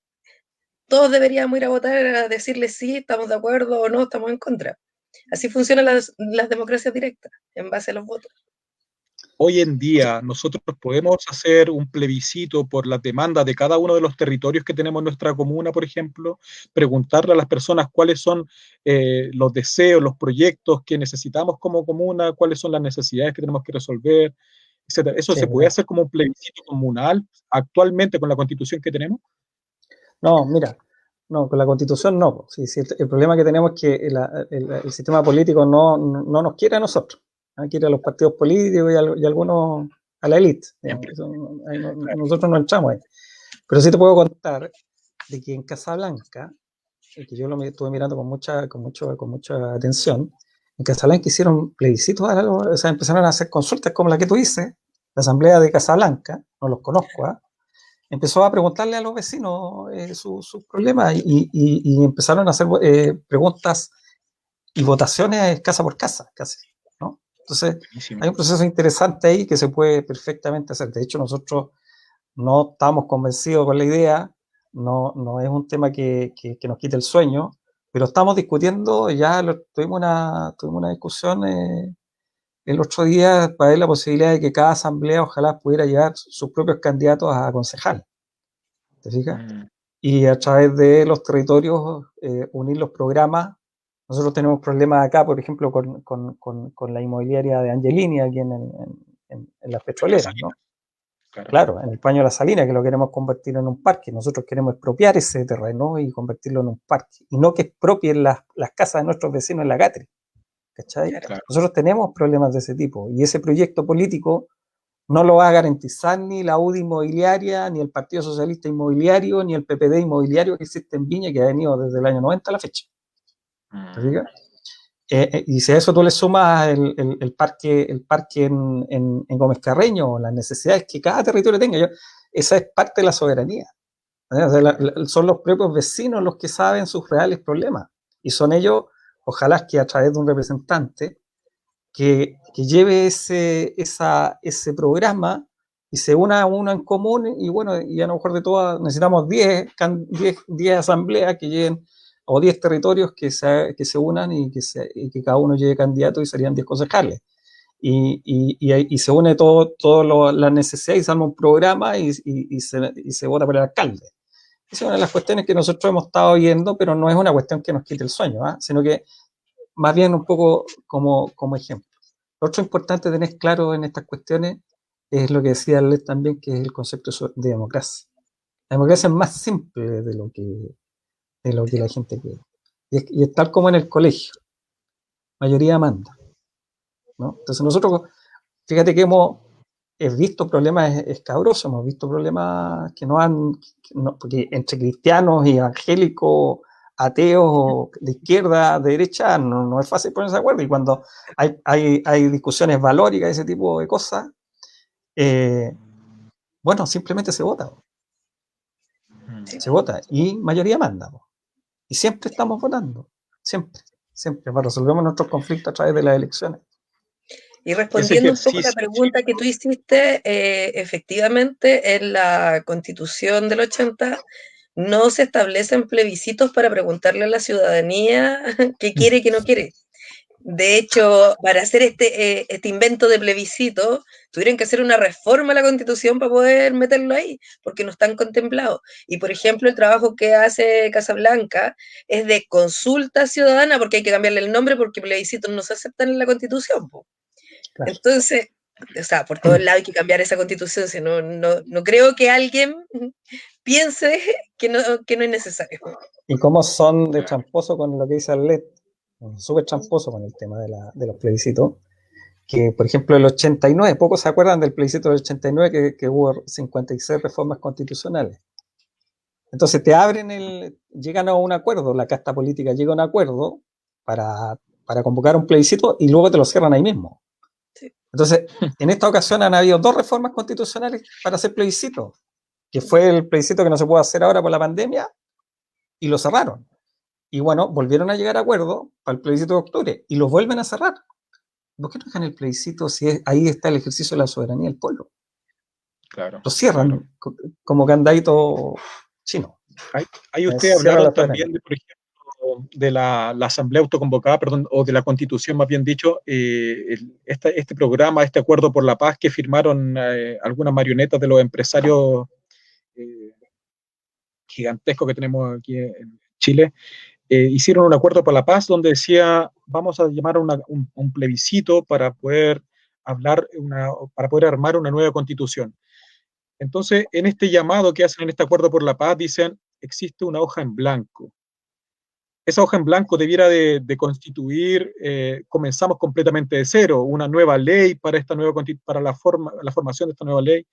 todos deberíamos ir a votar a decirle sí, estamos de acuerdo o no, estamos en contra. Así funcionan las democracias directas, en base a los votos. Hoy en día nosotros podemos hacer un plebiscito por las demandas de cada uno de los territorios que tenemos en nuestra comuna, por ejemplo, preguntarle a las personas cuáles son los deseos, los proyectos que necesitamos como comuna, cuáles son las necesidades que tenemos que resolver, etc. ¿Eso Sí, se puede hacer como un plebiscito comunal actualmente con la constitución que tenemos? No, mira, no, con la Constitución no. Sí, sí, el problema que tenemos es que el sistema político no nos quiere a nosotros, quiere a los partidos políticos y algunos a la élite. Nosotros no entramos ahí. Pero sí te puedo contar de que en Casablanca, que yo lo estuve mirando con mucha atención, en Casablanca hicieron plebiscitos, o sea, empezaron a hacer consultas como la que tú dices, la Asamblea de Casablanca, no los conozco, empezó a preguntarle a los vecinos sus problemas y empezaron a hacer preguntas y votaciones casa por casa, casi, ¿no? Entonces, hay un proceso interesante ahí que se puede perfectamente hacer. De hecho, nosotros no estamos convencidos con la idea, no es un tema que nos quite el sueño, pero estamos discutiendo, ya tuvimos una discusión el otro día para ver la posibilidad de que cada asamblea ojalá pudiera llevar sus propios candidatos a concejal. ¿Te fijas? Y a través de los territorios unir los programas. Nosotros tenemos problemas acá, por ejemplo, con la inmobiliaria de Angelini, aquí en las petroleras, ¿no? Claro, en el Paño de la Salina, que lo queremos convertir en un parque. Nosotros queremos expropiar ese terreno y convertirlo en un parque. Y no que expropien las casas de nuestros vecinos en la Catri. ¿Cachai? Claro. Nosotros tenemos problemas de ese tipo. Y ese proyecto político no lo va a garantizar ni la UDI inmobiliaria, ni el Partido Socialista Inmobiliario, ni el PPD inmobiliario que existe en Viña, que ha venido desde el año 90 a la fecha. ¿Te fijas? Y si a eso tú le sumas el parque en Gómez Carreño, las necesidades que cada territorio tenga, esa es parte de la soberanía. O sea, son los propios vecinos los que saben sus reales problemas. Y son ellos, ojalá que a través de un representante, que lleve ese programa y se una a uno en común, y bueno, y a lo mejor de todas necesitamos 10 asambleas que lleven, o 10 territorios que se unan y que cada uno lleve candidato y serían 10 concejales. Y se une todo las necesidades y se arma un programa y se vota por el alcalde. Esa es una de las cuestiones que nosotros hemos estado viendo, pero no es una cuestión que nos quite el sueño, sino que más bien un poco como ejemplo. Lo otro importante tener claro en estas cuestiones es lo que decía Arlet también, que es el concepto de democracia. La democracia es más simple de lo que la gente quiere. Y es tal como en el colegio. Mayoría manda, ¿no? Entonces nosotros, fíjate que hemos visto problemas escabrosos, hemos visto problemas que porque entre cristianos y evangélicos, ateos, de izquierda, de derecha, no es fácil ponerse de acuerdo. Y cuando hay discusiones valóricas, ese tipo de cosas, bueno, simplemente se vota. Se vota y mayoría manda. Y siempre estamos votando. Siempre para resolver nuestros conflictos a través de las elecciones. Y respondiendo un poco a la pregunta que tú hiciste, efectivamente en la Constitución del 80 no se establecen plebiscitos para preguntarle a la ciudadanía qué quiere y qué no quiere. De hecho, para hacer este invento de plebiscito, tuvieron que hacer una reforma a la Constitución para poder meterlo ahí, porque no están contemplados. Y, por ejemplo, el trabajo que hace Casablanca es de consulta ciudadana, porque hay que cambiarle el nombre, porque plebiscitos no se aceptan en la Constitución. Po. Claro. Entonces, o sea, por todos lados hay que cambiar esa Constitución, si no creo que alguien piense que no es necesario. ¿Y cómo son de tramposo con lo que dice Arlet? Súper tramposo con el tema de los plebiscitos. Que, por ejemplo, el 89, pocos se acuerdan del plebiscito del 89 que hubo 56 reformas constitucionales. Entonces llegan a un acuerdo, la casta política llega a un acuerdo para convocar un plebiscito y luego te lo cierran ahí mismo. Sí. Entonces, en esta ocasión han habido 2 reformas constitucionales para hacer plebiscito, que fue el plebiscito que no se puede hacer ahora por la pandemia, y lo cerraron. Y bueno, volvieron a llegar a acuerdo para el plebiscito de octubre, y lo vuelven a cerrar. ¿Por qué no dejan el plebiscito si ahí está el ejercicio de la soberanía del pueblo? Claro. Lo cierran claro. como candadito chino. Ahí ustedes hablaron también, por ejemplo, de la asamblea autoconvocada, perdón, o de la constitución más bien dicho, este programa, este acuerdo por la paz que firmaron algunas marionetas de los empresarios gigantescos que tenemos aquí en Chile, hicieron un acuerdo por la paz donde decía, vamos a llamar un plebiscito para poder para poder armar una nueva constitución. Entonces, en este llamado que hacen en este acuerdo por la paz, dicen, existe una hoja en blanco. Esa hoja en blanco debiera de constituir, comenzamos completamente de cero, una nueva ley para la formación de esta nueva ley,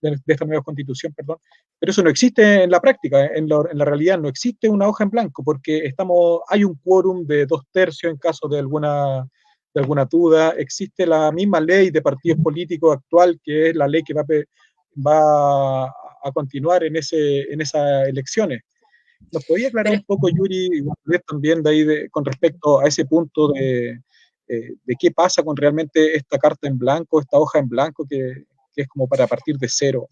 de esta nueva constitución, perdón. Pero eso no existe en la práctica, en la realidad no existe una hoja en blanco, porque hay un quórum de 2/3 en caso de alguna duda, existe la misma ley de partidos políticos actual, que es la ley que va a continuar en esas elecciones. ¿Nos podía aclarar un poco, Yuri, y usted también de ahí con respecto a ese punto de qué pasa con realmente esta carta en blanco, esta hoja en blanco que es como para partir de cero?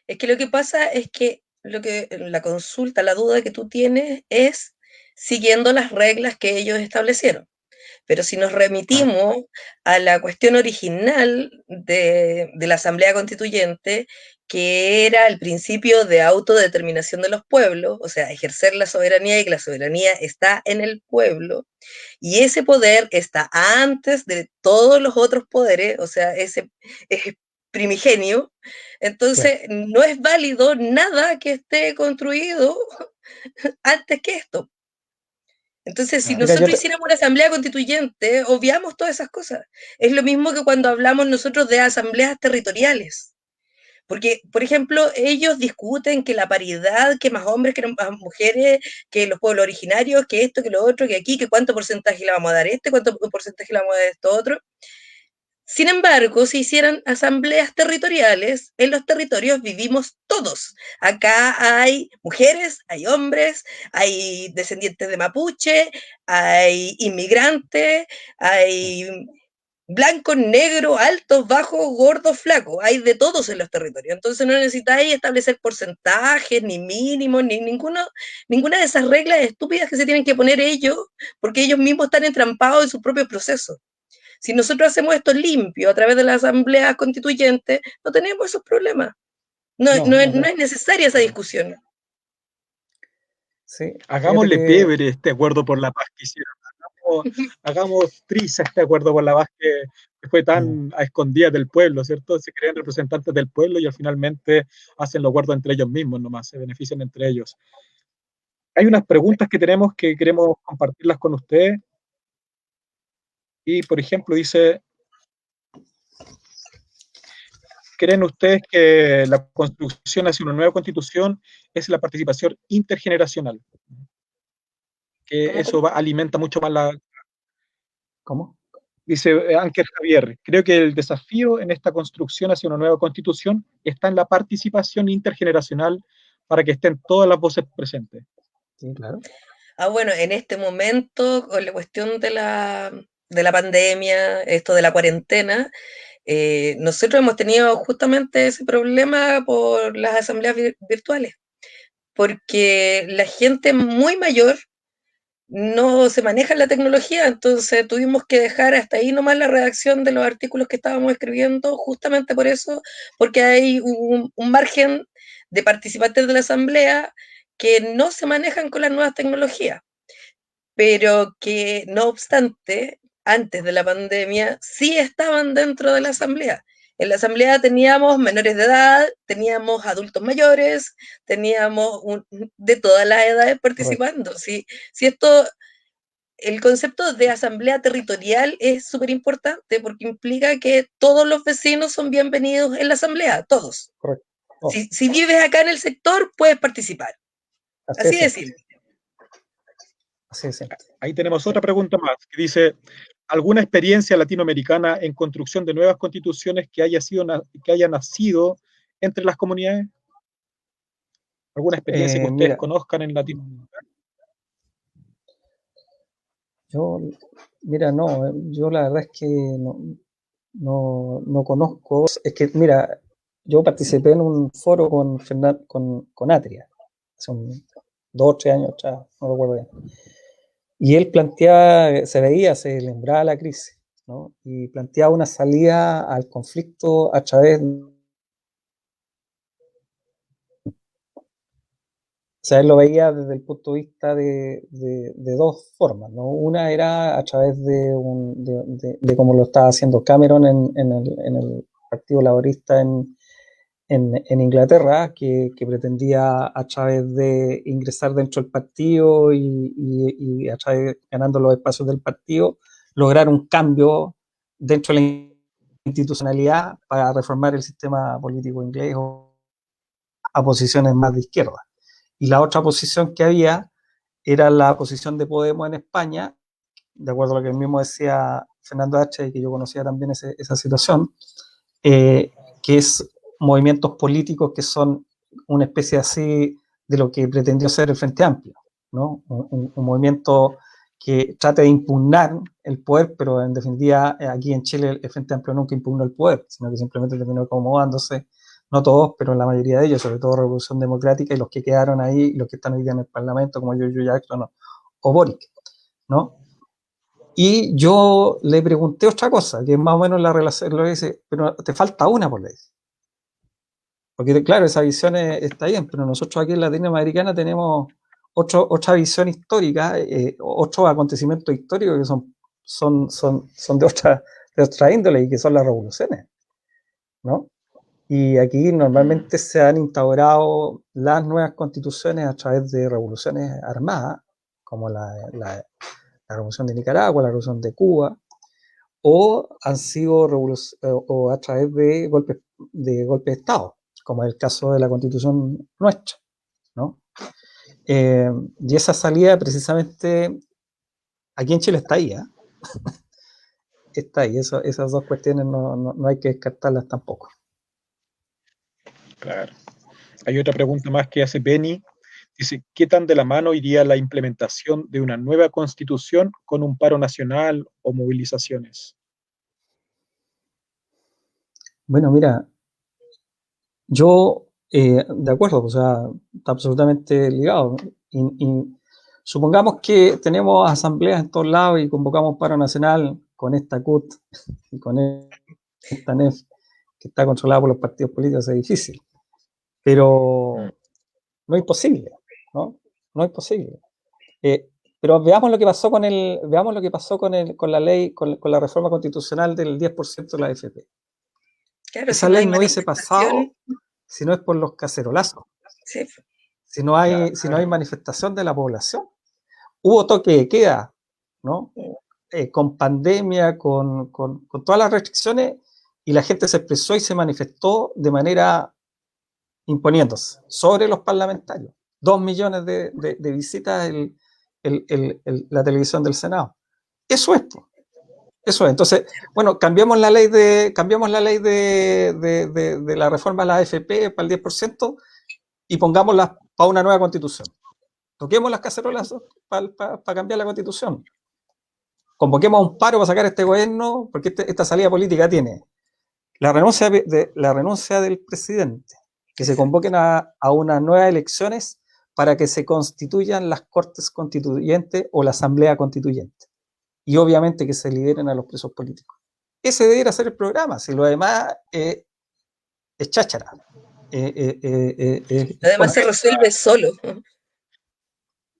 Es que lo que pasa es que la consulta, la duda que tú tienes es siguiendo las reglas que ellos establecieron. Pero si nos remitimos a la cuestión original de la Asamblea Constituyente, que era el principio de autodeterminación de los pueblos, o sea, ejercer la soberanía y que la soberanía está en el pueblo, y ese poder está antes de todos los otros poderes, o sea, ese es primigenio, entonces no es válido nada que esté construido antes que esto. Entonces, si nosotros hiciéramos una asamblea constituyente, obviamos todas esas cosas. Es lo mismo que cuando hablamos nosotros de asambleas territoriales. Porque, por ejemplo, ellos discuten que la paridad, que más hombres, que más mujeres, que los pueblos originarios, que esto, que lo otro, que aquí, que cuánto porcentaje le vamos a dar cuánto porcentaje le vamos a dar esto otro. Sin embargo, si hicieran asambleas territoriales, en los territorios vivimos todos. Acá hay mujeres, hay hombres, hay descendientes de mapuche, hay inmigrantes, hay blancos, negros, altos, bajos, gordos, flacos. Hay de todos en los territorios. Entonces no necesitáis establecer porcentajes, ni mínimos, ni ninguna de esas reglas estúpidas que se tienen que poner ellos, porque ellos mismos están entrampados en sus propios procesos. Si nosotros hacemos esto limpio a través de la asamblea constituyente, no tenemos esos problemas. No es necesaria esa discusión. Sí, hagámosle pebre este acuerdo por la paz que hicieron. Hagamos triza este acuerdo por la paz que fue tan a escondidas del pueblo, ¿cierto? Se creen representantes del pueblo y finalmente hacen los acuerdos entre ellos mismos nomás, se benefician entre ellos. Hay unas preguntas que tenemos que queremos compartirlas con ustedes. Y, por ejemplo, dice, ¿creen ustedes que la construcción hacia una nueva constitución es la participación intergeneracional? Que eso alimenta mucho más la... ¿Cómo? Dice Ángel Javier, creo que el desafío en esta construcción hacia una nueva constitución está en la participación intergeneracional para que estén todas las voces presentes. Sí, claro. Bueno, en este momento, con la cuestión de la pandemia, esto de la cuarentena, nosotros hemos tenido justamente ese problema por las asambleas virtuales, porque la gente muy mayor no se maneja la tecnología, entonces tuvimos que dejar hasta ahí nomás la redacción de los artículos que estábamos escribiendo, justamente por eso, porque hay un margen de participantes de la asamblea que no se manejan con las nuevas tecnologías, pero que no obstante, antes de la pandemia, sí estaban dentro de la asamblea. En la asamblea teníamos menores de edad, teníamos adultos mayores, teníamos de todas las edades participando. Si esto, el concepto de asamblea territorial es súper importante porque implica que todos los vecinos son bienvenidos en la asamblea, todos. Correcto. Oh. Si vives acá en el sector, puedes participar. Así de simple. Así es. Ahí tenemos otra pregunta más, que dice, ¿alguna experiencia latinoamericana en construcción de nuevas constituciones que haya nacido entre las comunidades? ¿Alguna experiencia que ustedes conozcan en Latinoamérica? Yo la verdad es que no conozco. Es que, mira, yo participé en un foro con Atria, hace 2 o 3 años atrás, no recuerdo bien. Y él planteaba, se lembraba la crisis, ¿no? Y planteaba una salida al conflicto a través O sea, él lo veía desde el punto de vista de 2 formas, ¿no? Una era a través de como lo estaba haciendo Cameron en el Partido Laborista en Inglaterra, que pretendía a través de ingresar dentro del partido y a través ganando los espacios del partido, lograr un cambio dentro de la institucionalidad para reformar el sistema político inglés a posiciones más de izquierda. Y la otra posición que había era la posición de Podemos en España, de acuerdo a lo que él mismo decía Fernando H., y que yo conocía también esa situación, que es movimientos políticos que son una especie así de lo que pretendió ser el Frente Amplio, ¿no? Un movimiento que trate de impugnar el poder, pero en definitiva aquí en Chile el Frente Amplio nunca impugnó el poder, sino que simplemente terminó acomodándose, no todos, pero la mayoría de ellos, sobre todo Revolución Democrática, y los que quedaron ahí, los que están hoy día en el Parlamento, como Giorgio Jackson o Boric, ¿no? Y yo le pregunté otra cosa, que es más o menos la relación, lo que dice, pero te falta una por ley. Porque claro, esa visión está bien, pero nosotros aquí en Latinoamericana tenemos otra visión histórica, otros acontecimientos históricos que son de otra índole y que son las revoluciones, ¿no? Y aquí normalmente se han instaurado las nuevas constituciones a través de revoluciones armadas, como la revolución de Nicaragua, la revolución de Cuba, o han sido o a través de golpes de Estado, como es el caso de la constitución nuestra, ¿no? Y esa salida precisamente aquí en Chile está ahí, ¿eh? Está ahí, esas 2 cuestiones no hay que descartarlas tampoco. Claro. Hay otra pregunta más que hace Benny. Dice, ¿qué tan de la mano iría la implementación de una nueva constitución con un paro nacional o movilizaciones? Bueno, mira, yo, de acuerdo, o sea, está absolutamente ligado. Y supongamos que tenemos asambleas en todos lados y convocamos paro nacional con esta CUT y con esta NEF, que está controlada por los partidos políticos, es difícil. Pero no es posible, ¿no? No es posible. Pero veamos lo que pasó con la ley, con la reforma constitucional del 10% de la AFP. Claro, esa ley no hubiese pasado si no es por los cacerolazos. Sí. Si no hay manifestación de la población. Hubo toque de queda, ¿no? Con pandemia, con todas las restricciones, y la gente se expresó y se manifestó de manera imponiéndose sobre los parlamentarios. 2 millones de visitas la televisión del Senado. Eso es. Entonces, bueno, cambiamos la ley de la reforma de la AFP para el 10% y pongámosla para una nueva constitución. Toquemos las cacerolas para cambiar la constitución. Convoquemos un paro para sacar a este gobierno, porque esta salida política tiene la renuncia del presidente, que se convoquen a unas nuevas elecciones para que se constituyan las Cortes Constituyentes o la Asamblea Constituyente. Y obviamente que se liberen a los presos políticos. Ese debería ser el programa, si lo demás es cháchara. Además se resuelve solo.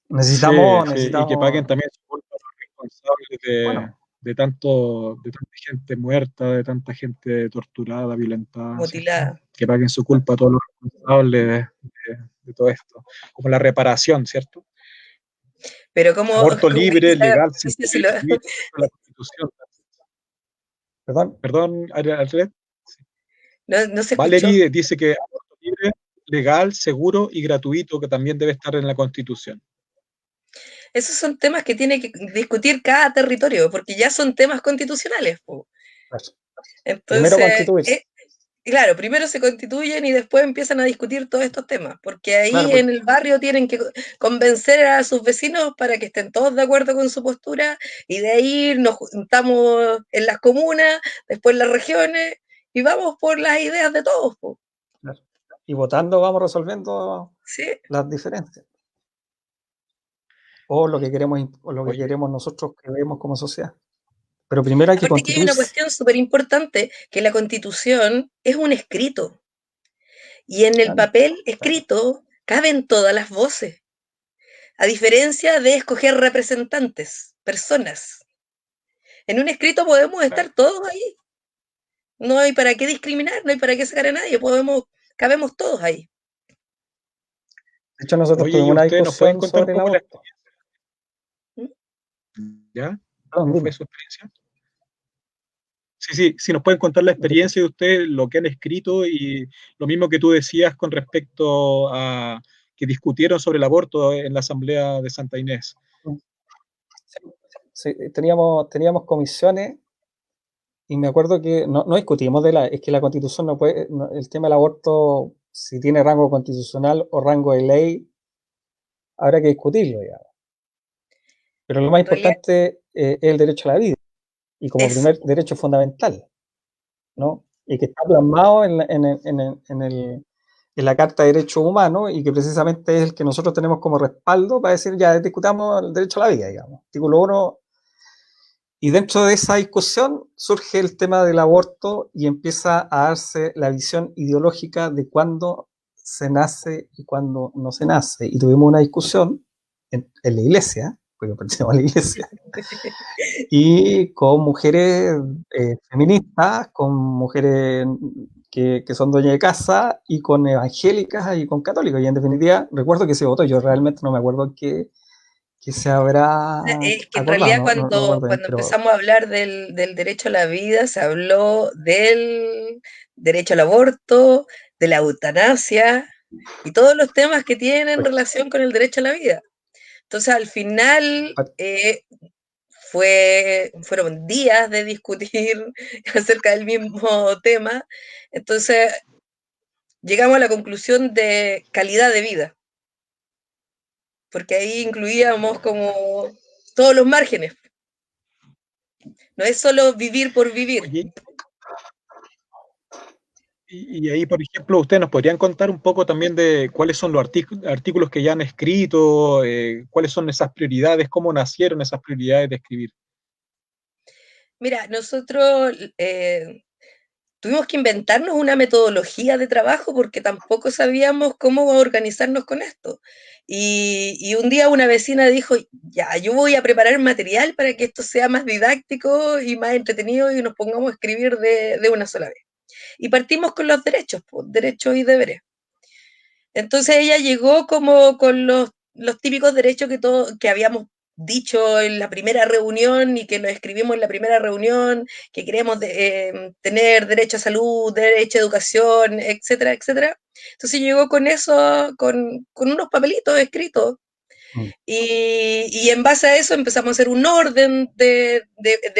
Necesitamos, Sí, y que paguen también su culpa a los responsables de tanta gente muerta, de tanta gente torturada, violentada, mutilada. ¿cierto? Que paguen su culpa a todos los responsables de todo esto, como la reparación, ¿cierto? Pero como Aborto libre, legal, sin si lo... la Constitución. Perdón. Perdón, Alfred. No se escuchó. Valerie dice que aborto libre, legal, seguro y gratuito, que también debe estar en la Constitución. Esos son temas que tiene que discutir cada territorio, porque ya son temas constitucionales. Entonces, primero constituirse. Claro, primero se constituyen y después empiezan a discutir todos estos temas, porque ahí Claro, en el barrio tienen que convencer a sus vecinos para que estén todos de acuerdo con su postura, y de ahí nos juntamos en las comunas, después en las regiones, y vamos por las ideas de todos. Claro. Y votando vamos resolviendo las diferencias. O lo que queremos, o lo que queremos nosotros que vemos como sociedad. Pero primero hay que constituirse. Hay una cuestión súper importante, que la Constitución es un escrito. Y en el papel escrito caben todas las voces. A diferencia de escoger representantes, personas. En un escrito podemos estar todos ahí. No hay para qué discriminar, no hay para qué sacar a nadie. Cabemos todos ahí. De hecho, nosotros tuvimos una discusión sobre el aborto. ¿Ya? ¿Cómo fue su experiencia? Sí, nos pueden contar la experiencia de ustedes, lo que han escrito y lo mismo que tú decías con respecto a que discutieron sobre el aborto en la Asamblea de Santa Inés. Sí, teníamos comisiones y me acuerdo que no discutimos es que la Constitución no puede, el tema del aborto, si tiene rango constitucional o rango de ley, habrá que discutirlo, digamos. Pero lo más importante es el derecho a la vida, y como primer derecho fundamental, ¿no? Y que está plasmado en la Carta de Derechos Humanos, y que precisamente es el que nosotros tenemos como respaldo para decir, ya discutamos el derecho a la vida, digamos. Artículo 1. Y dentro de esa discusión surge el tema del aborto y empieza a darse la visión ideológica de cuándo se nace y cuándo no se nace. Y tuvimos una discusión en la iglesia, porque pertenecemos a la iglesia, y con mujeres feministas, con mujeres que son dueñas de casa, y con evangélicas y con católicos. Y en definitiva, recuerdo que se votó, yo realmente no me acuerdo que se habrá es que en acordado, realidad cuando empezamos a hablar del derecho a la vida, se habló del derecho al aborto, de la eutanasia y todos los temas que tienen relación con el derecho a la vida. Entonces al final fueron días de discutir acerca del mismo tema. Entonces llegamos a la conclusión de calidad de vida, porque ahí incluíamos como todos los márgenes. No es solo vivir por vivir. Oye, y ahí, por ejemplo, ustedes nos podrían contar un poco también de cuáles son los artículos que ya han escrito, cuáles son esas prioridades, cómo nacieron esas prioridades de escribir. Mira, nosotros tuvimos que inventarnos una metodología de trabajo porque tampoco sabíamos cómo organizarnos con esto. Y un día una vecina dijo, ya, yo voy a preparar material para que esto sea más didáctico y más entretenido y nos pongamos a escribir de una sola vez. Y partimos con los derechos, derechos y deberes. Entonces ella llegó como con los típicos derechos que habíamos dicho en la primera reunión y que lo escribimos en la primera reunión, que queremos tener derecho a salud, derecho a educación, etcétera, etcétera. Entonces llegó con eso, con unos papelitos escritos. Y en base a eso empezamos a hacer un orden de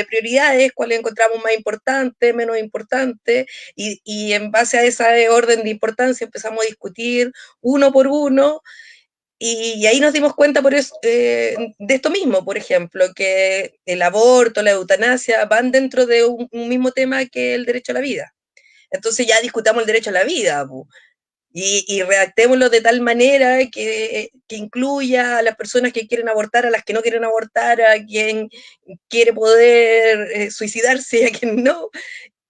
prioridades, cuáles encontramos más importantes, menos importantes, y en base a ese orden de importancia empezamos a discutir uno por uno, y ahí nos dimos cuenta por eso, de esto mismo, por ejemplo, que el aborto, la eutanasia van dentro de un mismo tema que el derecho a la vida. Entonces ya discutamos el derecho a la vida, y redactémoslo de tal manera que incluya a las personas que quieren abortar, a las que no quieren abortar, a quien quiere poder suicidarse y a quien no.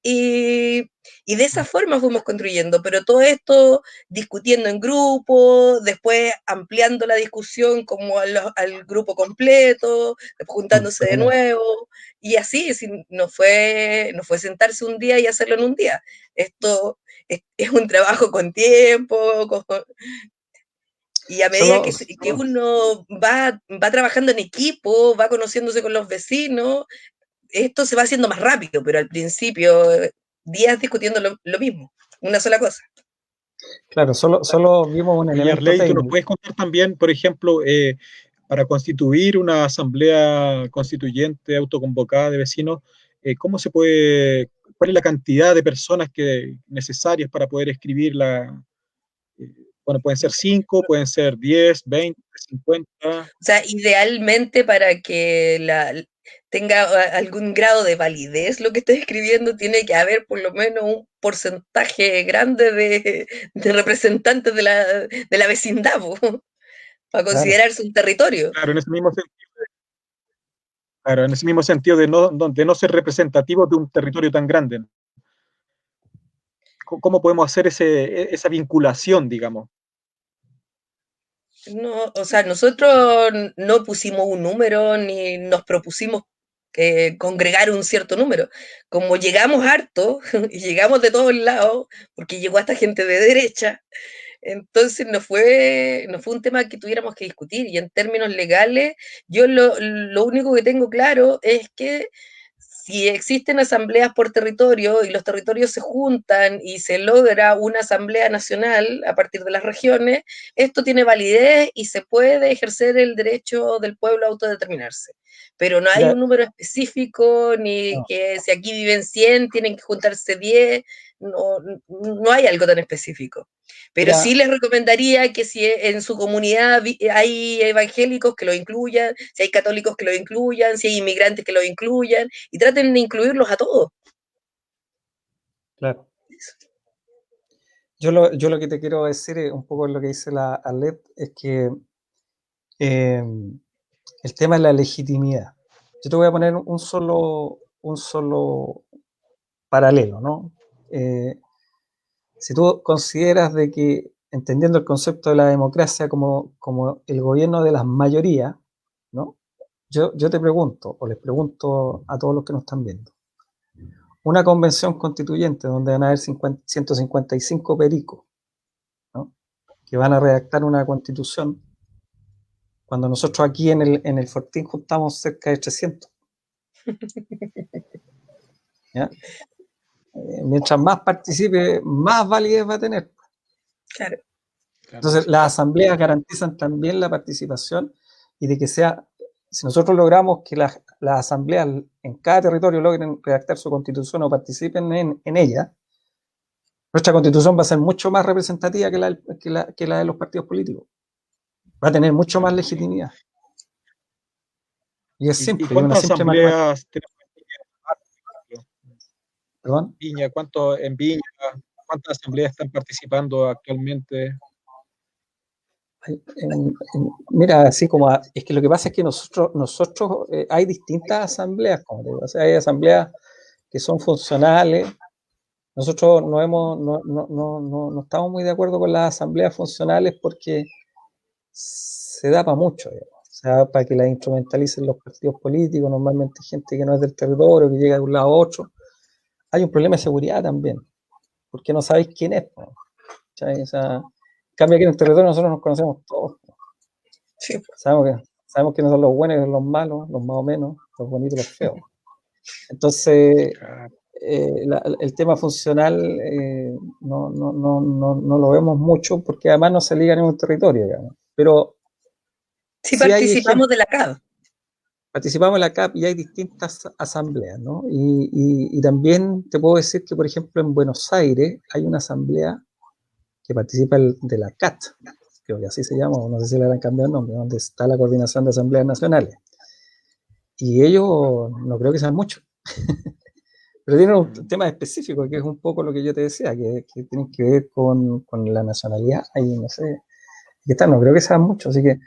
Y de esa forma fuimos construyendo, pero todo esto discutiendo en grupo, después ampliando la discusión como al grupo completo, juntándose de nuevo, y así, no fue sentarse un día y hacerlo en un día. Esto es un trabajo con tiempo, y a medida que uno va trabajando en equipo, va conociéndose con los vecinos, esto se va haciendo más rápido, pero al principio, días discutiendo lo mismo, una sola cosa. Claro, solo vimos un elemento Arley, ¿tú nos técnico. puedes contar también, por ejemplo, para constituir una asamblea constituyente autoconvocada de vecinos, cómo se puede, cuál es la cantidad de personas necesarias para poder escribirla? Bueno, pueden ser 5, pueden ser 10, 20, 50. O sea, idealmente para que tenga algún grado de validez lo que estés escribiendo, tiene que haber por lo menos un porcentaje grande de representantes de la vecindad, para considerarse un territorio. Claro, en ese mismo sentido. Claro, en ese mismo sentido de no ser representativo de un territorio tan grande. ¿Cómo podemos hacer esa vinculación, digamos? No, o sea, nosotros no pusimos un número ni nos propusimos congregar un cierto número. Como llegamos harto y llegamos de todos lados, porque llegó hasta gente de derecha, entonces no fue un tema que tuviéramos que discutir. Y en términos legales, yo lo único que tengo claro es que si existen asambleas por territorio y los territorios se juntan y se logra una asamblea nacional a partir de las regiones, esto tiene validez y se puede ejercer el derecho del pueblo a autodeterminarse. Pero no hay un número específico, ni que si aquí viven 100, tienen que juntarse 10, no hay algo tan específico. Pero sí les recomendaría que si en su comunidad hay evangélicos, que lo incluyan, si hay católicos, que lo incluyan, si hay inmigrantes, que lo incluyan, y traten de incluirlos a todos. Claro. Yo lo que te quiero decir es un poco lo que dice la Arlet, es que el tema es la legitimidad. Yo te voy a poner un solo paralelo, ¿no? Si tú consideras de que, entendiendo el concepto de la democracia como el gobierno de las mayorías, ¿no? Yo te pregunto, o les pregunto a todos los que nos están viendo, una convención constituyente donde van a haber 155 pericos, ¿no? Que van a redactar una constitución, cuando nosotros aquí en el Fortín juntamos cerca de 300. ¿Ya? Mientras más participe, más validez va a tener. Claro. Entonces, las asambleas garantizan también la participación y de que sea, si nosotros logramos que las asambleas en cada territorio logren redactar su constitución o participen en ella, nuestra constitución va a ser mucho más representativa que la de los partidos políticos. Va a tener mucho más legitimidad. Y es simple. ¿Y cuántas asambleas tenemos ¿Perdón? Viña? En Viña? ¿Cuántas asambleas están participando actualmente? Mira, así como es que lo que pasa es que nosotros hay distintas asambleas, como te digo, o sea, hay asambleas que son funcionales. Nosotros no estamos muy de acuerdo con las asambleas funcionales porque se da para mucho, digamos. O sea, para que las instrumentalicen los partidos políticos, normalmente gente que no es del territorio, que llega de un lado a otro. Hay un problema de seguridad también, porque no sabéis quién es, ¿no? O sea, cambia aquí en el territorio, nosotros nos conocemos todos. Sí. Sabemos quiénes son los buenos y los malos, los más o menos, los bonitos y los feos. Entonces, el tema funcional no lo vemos mucho porque además no se liga en un territorio, digamos. Pero sí participamos de la CAP. Participamos en la CAP y hay distintas asambleas, ¿no? Y también te puedo decir que, por ejemplo, en Buenos Aires hay una asamblea que participa de la CAT, creo que así se llama, o no sé si le han cambiado el nombre, donde está la Coordinación de Asambleas Nacionales. Y ellos no creo que sean muchos. Pero tiene un tema específico, que es un poco lo que yo te decía, que tiene que ver con la nacionalidad y no sé, que no creo que sean mucho, así que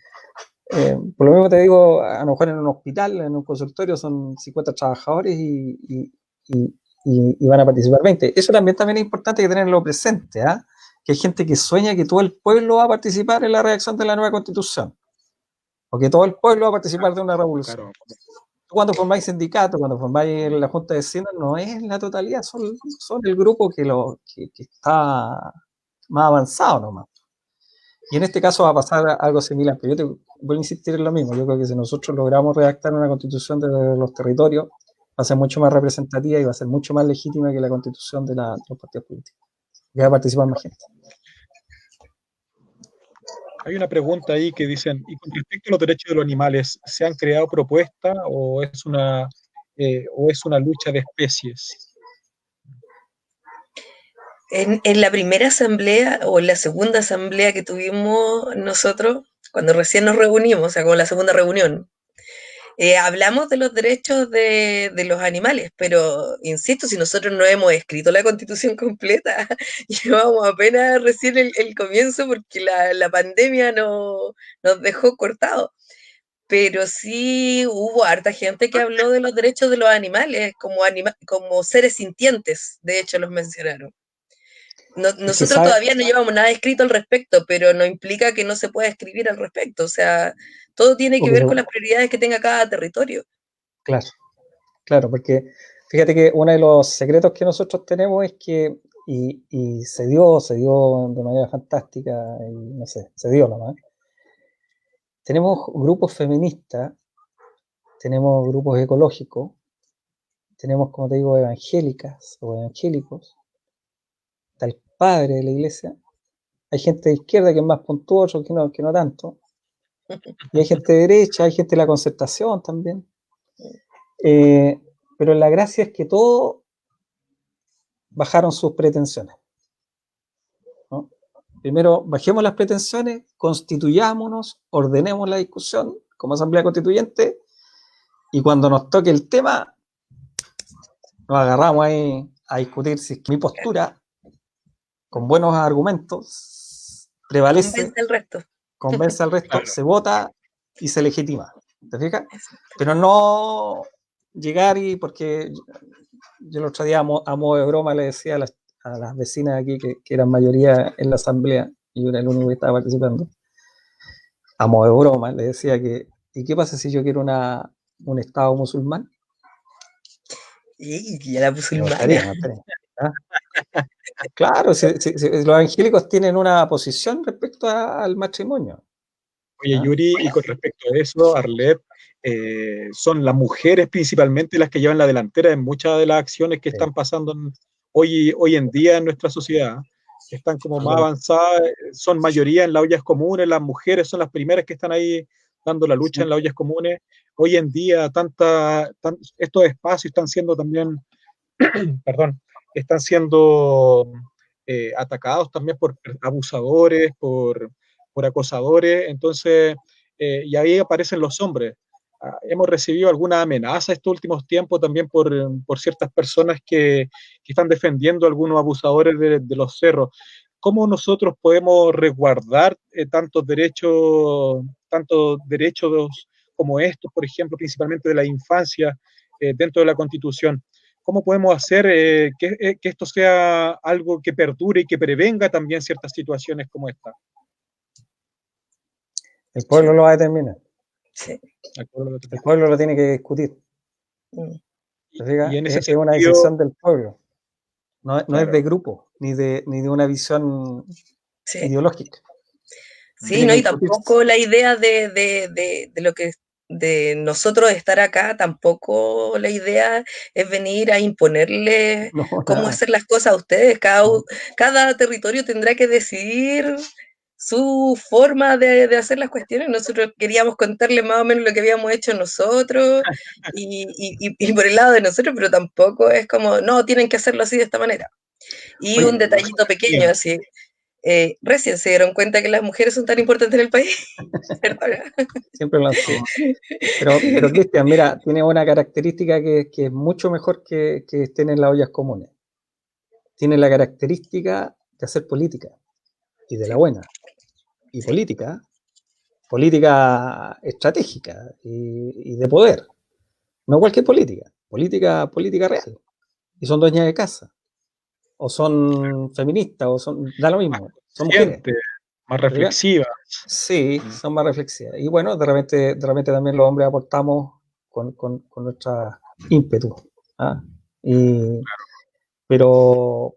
por lo mismo te digo, a lo mejor en un hospital, en un consultorio son 50 trabajadores y van a participar 20. Eso también es importante que tenerlo presente, ¿ah? Que hay gente que sueña que todo el pueblo va a participar en la redacción de la nueva constitución, o que todo el pueblo va a participar de una revolución. Claro. Cuando formáis sindicatos, cuando formáis la Junta de Vecinos, no es la totalidad, son el grupo que está más avanzado nomás. Y en este caso va a pasar algo similar, pero yo te voy a insistir en lo mismo. Yo creo que si nosotros logramos redactar una constitución de los territorios, va a ser mucho más representativa y va a ser mucho más legítima que la constitución de los partidos políticos. Que va a participar más gente. Hay una pregunta ahí que dicen, y con respecto a los derechos de los animales, ¿se han creado propuestas o es una lucha de especies? En la primera asamblea o en la segunda asamblea que tuvimos nosotros, cuando recién nos reunimos, o sea, como la segunda reunión, hablamos de los derechos de los animales, pero insisto, si nosotros no hemos escrito la constitución completa, llevamos apenas recién el comienzo porque la pandemia nos dejó cortados. Pero sí hubo harta gente que habló de los derechos de los animales como seres sintientes, de hecho los mencionaron. Nosotros todavía no llevamos nada escrito al respecto, pero no implica que no se pueda escribir al respecto. O sea, todo tiene que ver con las prioridades que tenga cada territorio. Claro, porque fíjate que uno de los secretos que nosotros tenemos es que, y se dio de manera fantástica, y no sé, se dio nomás. Tenemos grupos feministas, tenemos grupos ecológicos, tenemos, como te digo, evangélicas o evangélicos, está el padre de la iglesia, hay gente de izquierda que es más puntuoso, que no tanto, y hay gente de derecha, hay gente de la concertación también. Pero la gracia es que todos bajaron sus pretensiones, ¿no? Primero, bajemos las pretensiones, constituyámonos, ordenemos la discusión como Asamblea Constituyente, y cuando nos toque el tema, nos agarramos ahí a discutir si mi postura, con buenos argumentos, prevalece, convence al resto, claro. Se vota y se legitima. ¿Te fijas? Pero no llegar porque yo el otro día a modo de broma le decía a las vecinas aquí que eran mayoría en la asamblea y yo era el único que estaba participando, a modo de broma le decía ¿y qué pasa si yo quiero un estado musulmán? Y la musulmana. ¿Ah? Claro, si los evangélicos tienen una posición respecto al matrimonio. Oye, Yuri, y con respecto a eso, Arlet, son las mujeres principalmente las que llevan la delantera en muchas de las acciones que están pasando hoy en día en nuestra sociedad, que están como más avanzadas, son mayoría en las ollas comunes, las mujeres son las primeras que están ahí dando la lucha en las ollas comunes. Hoy en día estos espacios están siendo también, perdón, están siendo atacados también por abusadores, por acosadores, entonces, y ahí aparecen los hombres. Hemos recibido alguna amenaza estos últimos tiempos también por ciertas personas que están defendiendo a algunos abusadores de los cerros. ¿Cómo nosotros podemos resguardar tantos derechos como estos, por ejemplo, principalmente de la infancia, dentro de la Constitución? ¿Cómo podemos hacer que esto sea algo que perdure y que prevenga también ciertas situaciones como esta? El pueblo lo va a determinar. Sí. El pueblo lo tiene que discutir. Y en ese es una decisión del pueblo. No es de grupo, ni de una visión ideológica. Sí, no, y tampoco la idea de lo que de nosotros estar acá, tampoco la idea es venir a imponerle cómo hacer las cosas a ustedes. Cada territorio tendrá que decidir su forma de hacer las cuestiones. Nosotros queríamos contarles más o menos lo que habíamos hecho nosotros y por el lado de nosotros, pero tampoco es como, no, tienen que hacerlo así de esta manera. Y un detallito pequeño así. Recién se dieron cuenta que las mujeres son tan importantes en el país. Perdona. Siempre lo han sido. Pero Cristian, mira, tiene una característica que es mucho mejor que estén en las ollas comunes. Tiene la característica de hacer política, y de la buena. Y Sí. política estratégica y de poder. No cualquier política real. Y son dueñas de casa. O son feministas, da lo mismo. Son mujeres. Más reflexivas. Sí, son más reflexivas. Y bueno, de repente también los hombres aportamos con nuestra ímpetu. ¿Ah? Pero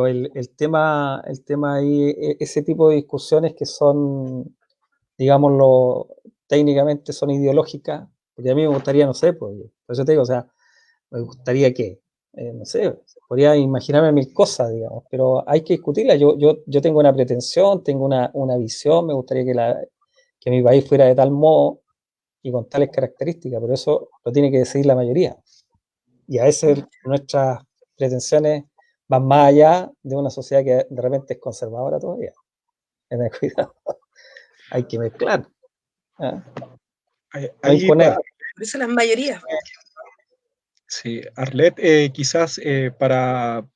el tema ahí, ese tipo de discusiones que son, digámoslo, técnicamente son ideológicas, porque a mí me gustaría, no sé, pues, por eso te digo, o sea, me gustaría que, no sé, podría imaginarme mil cosas, digamos, pero hay que discutirlas. Yo tengo una pretensión, tengo una visión, me gustaría que mi país fuera de tal modo y con tales características, pero eso lo tiene que decidir la mayoría. Y a veces nuestras pretensiones van más allá de una sociedad que de repente es conservadora todavía. Tener cuidado. Hay que mezclar. ¿Ah? No imponer. Por eso las mayorías. Sí, Arlet, quizás para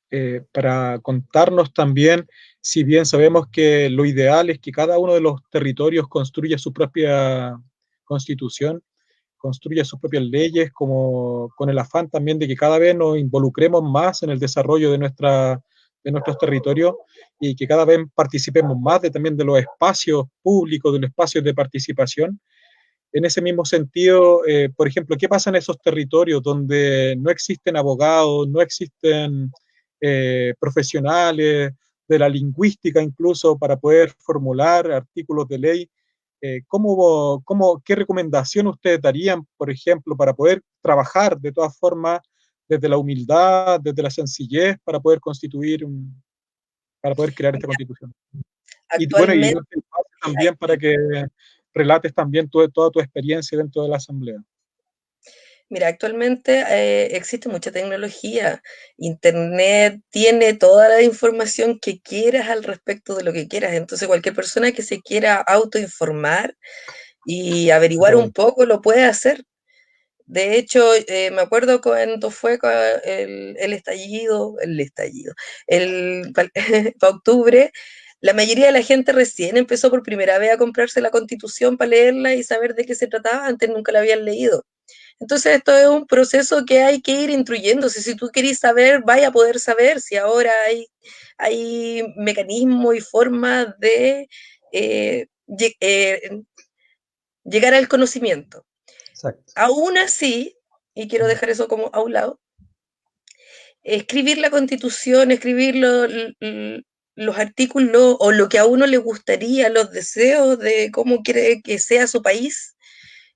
contarnos también, si bien sabemos que lo ideal es que cada uno de los territorios construya su propia constitución, construya sus propias leyes, como con el afán también de que cada vez nos involucremos más en el desarrollo de nuestros territorios y que cada vez participemos más también de los espacios públicos, de los espacios de participación. En ese mismo sentido, por ejemplo, ¿qué pasa en esos territorios donde no existen abogados, no existen profesionales de la lingüística incluso para poder formular artículos de ley? ¿Qué recomendación ustedes darían, por ejemplo, para poder trabajar de todas formas desde la humildad, desde la sencillez, para poder para poder crear esta constitución? Y bueno, y también para que relates también toda tu experiencia dentro de la asamblea. Mira, actualmente existe mucha tecnología. Internet tiene toda la información que quieras al respecto de lo que quieras. Entonces, cualquier persona que se quiera autoinformar y averiguar un poco lo puede hacer. De hecho, me acuerdo cuando fue el estallido, para octubre, la mayoría de la gente recién empezó por primera vez a comprarse la Constitución para leerla y saber de qué se trataba, antes nunca la habían leído. Entonces esto es un proceso que hay que ir instruyéndose. Si tú querés saber, vaya a poder saber. Si ahora hay mecanismos y formas de llegar al conocimiento. Exacto. Aún así, y quiero dejar eso como a un lado, escribir la Constitución, escribir los artículos o lo que a uno le gustaría, los deseos de cómo quiere que sea su país,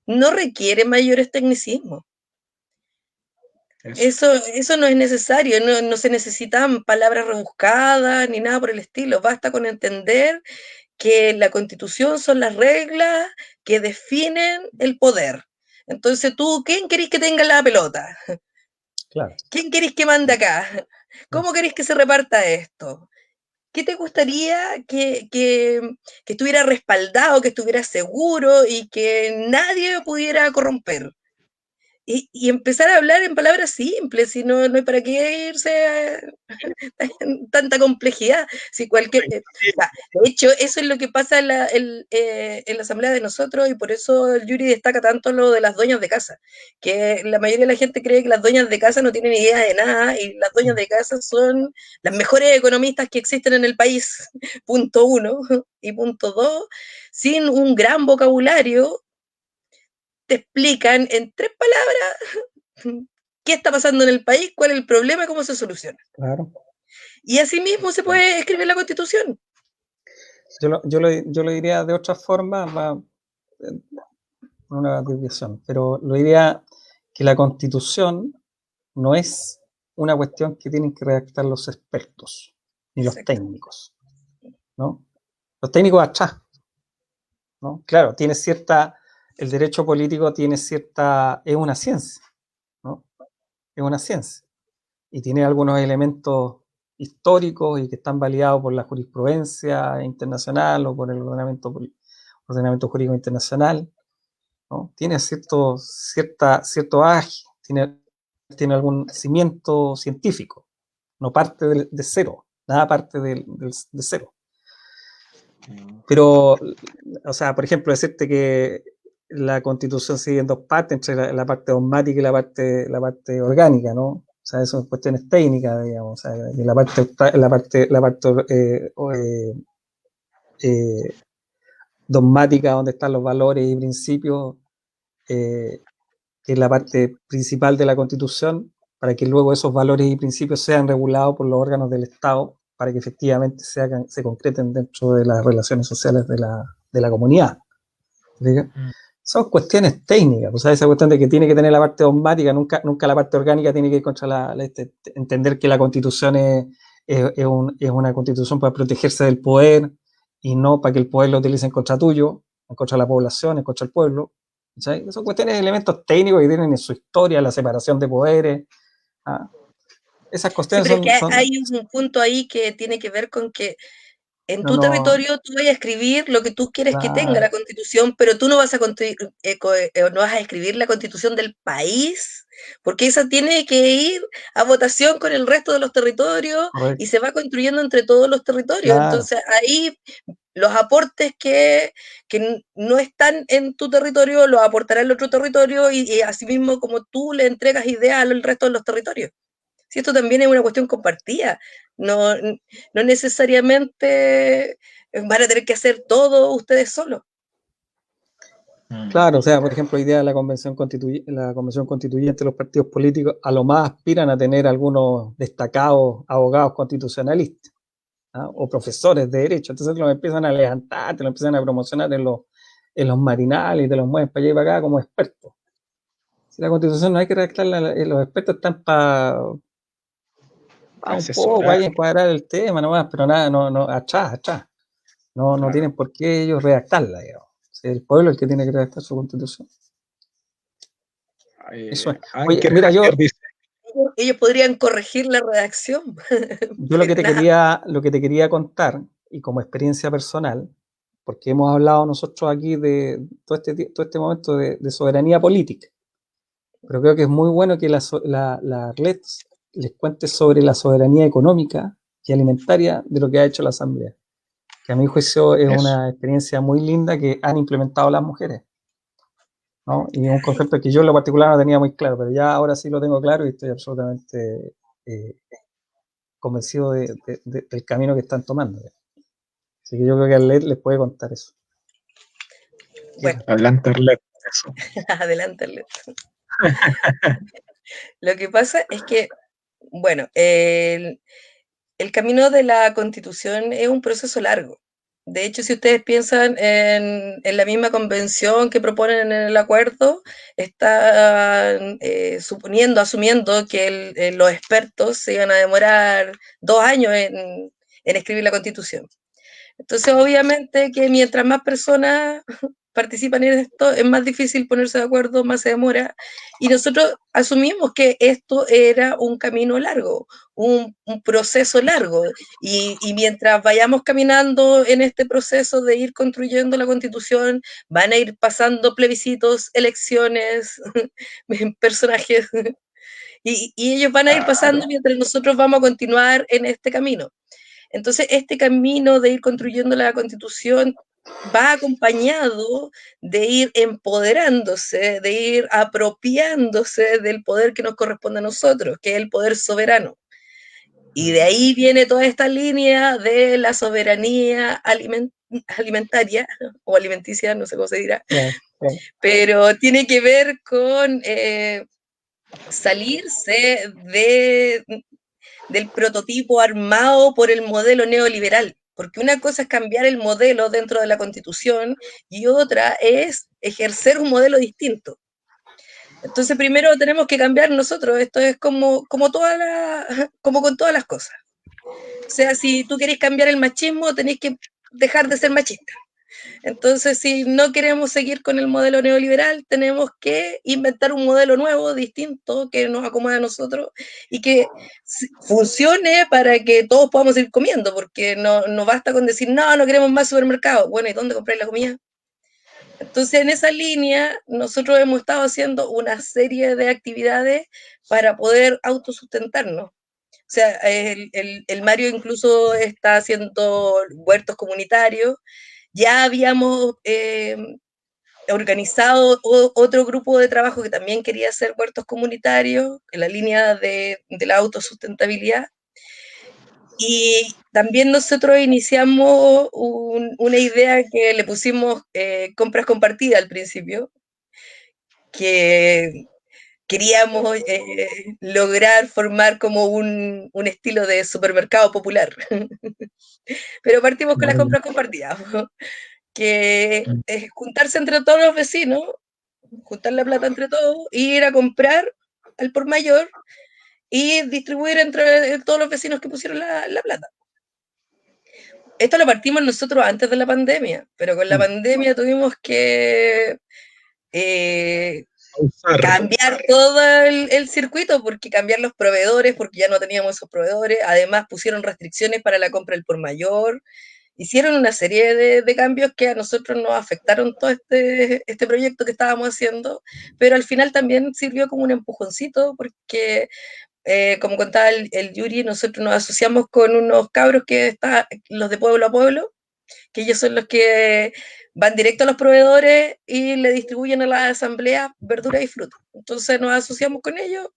no requiere mayores tecnicismos. Eso no es necesario, no se necesitan palabras rebuscadas ni nada por el estilo, basta con entender que la Constitución son las reglas que definen el poder. Entonces tú, ¿quién querés que tenga la pelota? Claro. ¿Quién querés que mande acá? ¿Cómo querés que se reparta esto? ¿Qué te gustaría que estuviera respaldado, que estuviera seguro y que nadie pudiera corromper? Y empezar a hablar en palabras simples, si no hay para qué irse a tanta complejidad. Si de hecho, eso es lo que pasa en la asamblea de nosotros y por eso el Yuri destaca tanto lo de las dueñas de casa, que la mayoría de la gente cree que las dueñas de casa no tienen idea de nada y las dueñas de casa son las mejores economistas que existen en el país, punto uno, y punto dos, sin un gran vocabulario, te explican en 3 palabras qué está pasando en el país, cuál es el problema y cómo se soluciona. Claro. Y así mismo se puede escribir la Constitución. Yo lo diría de otra forma, una desviación, pero lo diría que la Constitución no es una cuestión que tienen que redactar los expertos ni los técnicos, ¿no? Los técnicos atrás, ¿no? Claro, el derecho político es una ciencia, ¿no? Es una ciencia y tiene algunos elementos históricos y que están validados por la jurisprudencia internacional o por el ordenamiento jurídico internacional, ¿no? Tiene cierto bagaje, tiene algún cimiento científico, no parte de cero, nada parte de cero. Pero, o sea, por ejemplo, decirte que la Constitución se divide en dos partes, entre la parte dogmática y la parte orgánica, ¿no? O sea, eso son cuestiones técnicas, digamos. O sea, y la parte dogmática, donde están los valores y principios, que es la parte principal de la Constitución, para que luego esos valores y principios sean regulados por los órganos del Estado, para que efectivamente se concreten dentro de las relaciones sociales de la comunidad. Son cuestiones técnicas, o sea, esa cuestión de que tiene que tener la parte dogmática, nunca la parte orgánica tiene que ir contra entender que la Constitución es una Constitución para protegerse del poder y no para que el poder lo utilicen contra tuyo, en contra de la población, en contra del pueblo. ¿Sí? Son cuestiones, elementos técnicos que tienen en su historia, la separación de poderes. Esas cuestiones sí, pero son, hay un punto ahí que tiene que ver con que en tu territorio tú vas a escribir lo que tú quieres que tenga la Constitución, pero tú no vas a no vas a escribir la Constitución del país, porque esa tiene que ir a votación con el resto de los territorios. Correcto. Y se va construyendo entre todos los territorios. Claro. Entonces ahí los aportes que no están en tu territorio los aportará el otro territorio y asimismo como tú le entregas ideas al resto de los territorios. Si esto también es una cuestión compartida, no necesariamente van a tener que hacer todo ustedes solos. Claro, o sea, por ejemplo, la idea de la convención constituyente, los partidos políticos a lo más aspiran a tener algunos destacados abogados constitucionalistas, ¿no? O profesores de derecho, entonces te lo empiezan a levantar, te lo empiezan a promocionar en los marinales y te los mueven para allá y para acá como expertos. Si la Constitución no hay que redactarla, los expertos están para un poco ahí encuadrar el tema nomás, pero nada, no, atrás. No, claro. No tienen por qué ellos redactarla, digamos. Es el pueblo el que tiene que redactar su Constitución. Eso es. Oye, mira, ellos podrían corregir la redacción. Yo lo que te quería contar, y como experiencia personal, porque hemos hablado nosotros aquí de todo este momento de soberanía política, pero creo que es muy bueno que la les cuente sobre la soberanía económica y alimentaria de lo que ha hecho la Asamblea, que a mi juicio es una experiencia muy linda que han implementado las mujeres, ¿no? Y un concepto que yo en lo particular no tenía muy claro, pero ya ahora sí lo tengo claro y estoy absolutamente convencido del camino que están tomando. Así que yo creo que Arlet les puede contar eso. Bueno. Adelante, Arlet. Eso. Adelante, Arlet. Lo que pasa es que, bueno, el camino de la Constitución es un proceso largo. De hecho, si ustedes piensan en la misma convención que proponen en el acuerdo, están asumiendo que los expertos se iban a demorar 2 años en escribir la Constitución. Entonces, obviamente que mientras más personas participan en esto, es más difícil ponerse de acuerdo, más se demora, y nosotros asumimos que esto era un camino largo, un proceso largo, y mientras vayamos caminando en este proceso de ir construyendo la Constitución, van a ir pasando plebiscitos, elecciones, personajes, y ellos van a ir pasando mientras nosotros vamos a continuar en este camino. Entonces, este camino de ir construyendo la Constitución va acompañado de ir empoderándose, de ir apropiándose del poder que nos corresponde a nosotros, que es el poder soberano. Y de ahí viene toda esta línea de la soberanía alimentaria o alimenticia, no sé cómo se dirá, pero tiene que ver con salirse del prototipo armado por el modelo neoliberal, porque una cosa es cambiar el modelo dentro de la Constitución y otra es ejercer un modelo distinto. Entonces primero tenemos que cambiar nosotros, esto es como con todas las cosas. O sea, si tú querés cambiar el machismo, tenés que dejar de ser machista. Entonces, si no queremos seguir con el modelo neoliberal, tenemos que inventar un modelo nuevo, distinto, que nos acomode a nosotros y que funcione para que todos podamos ir comiendo, porque no basta con decir, no queremos más supermercados. Bueno, ¿y dónde compráis la comida? Entonces, en esa línea, nosotros hemos estado haciendo una serie de actividades para poder autosustentarnos. O sea, el Mario incluso está haciendo huertos comunitarios. Ya habíamos organizado otro grupo de trabajo que también quería hacer huertos comunitarios en la línea de la autosustentabilidad. Y también nosotros iniciamos una idea que le pusimos compras compartidas al principio, que queríamos lograr formar como un estilo de supermercado popular. Pero partimos con las compras compartidas, que es juntarse entre todos los vecinos, juntar la plata entre todos, ir a comprar al por mayor y distribuir entre todos los vecinos que pusieron la plata. Esto lo partimos nosotros antes de la pandemia, pero con la pandemia tuvimos que cambiar todo el circuito, porque cambiar los proveedores, porque ya no teníamos esos proveedores, además pusieron restricciones para la compra del por mayor, hicieron una serie de cambios que a nosotros nos afectaron todo este proyecto que estábamos haciendo, pero al final también sirvió como un empujoncito, porque como contaba el Yuri, nosotros nos asociamos con unos cabros que están, los de pueblo a pueblo, que ellos son los que van directo a los proveedores y le distribuyen a la asamblea verduras y frutas. Entonces nos asociamos con ellos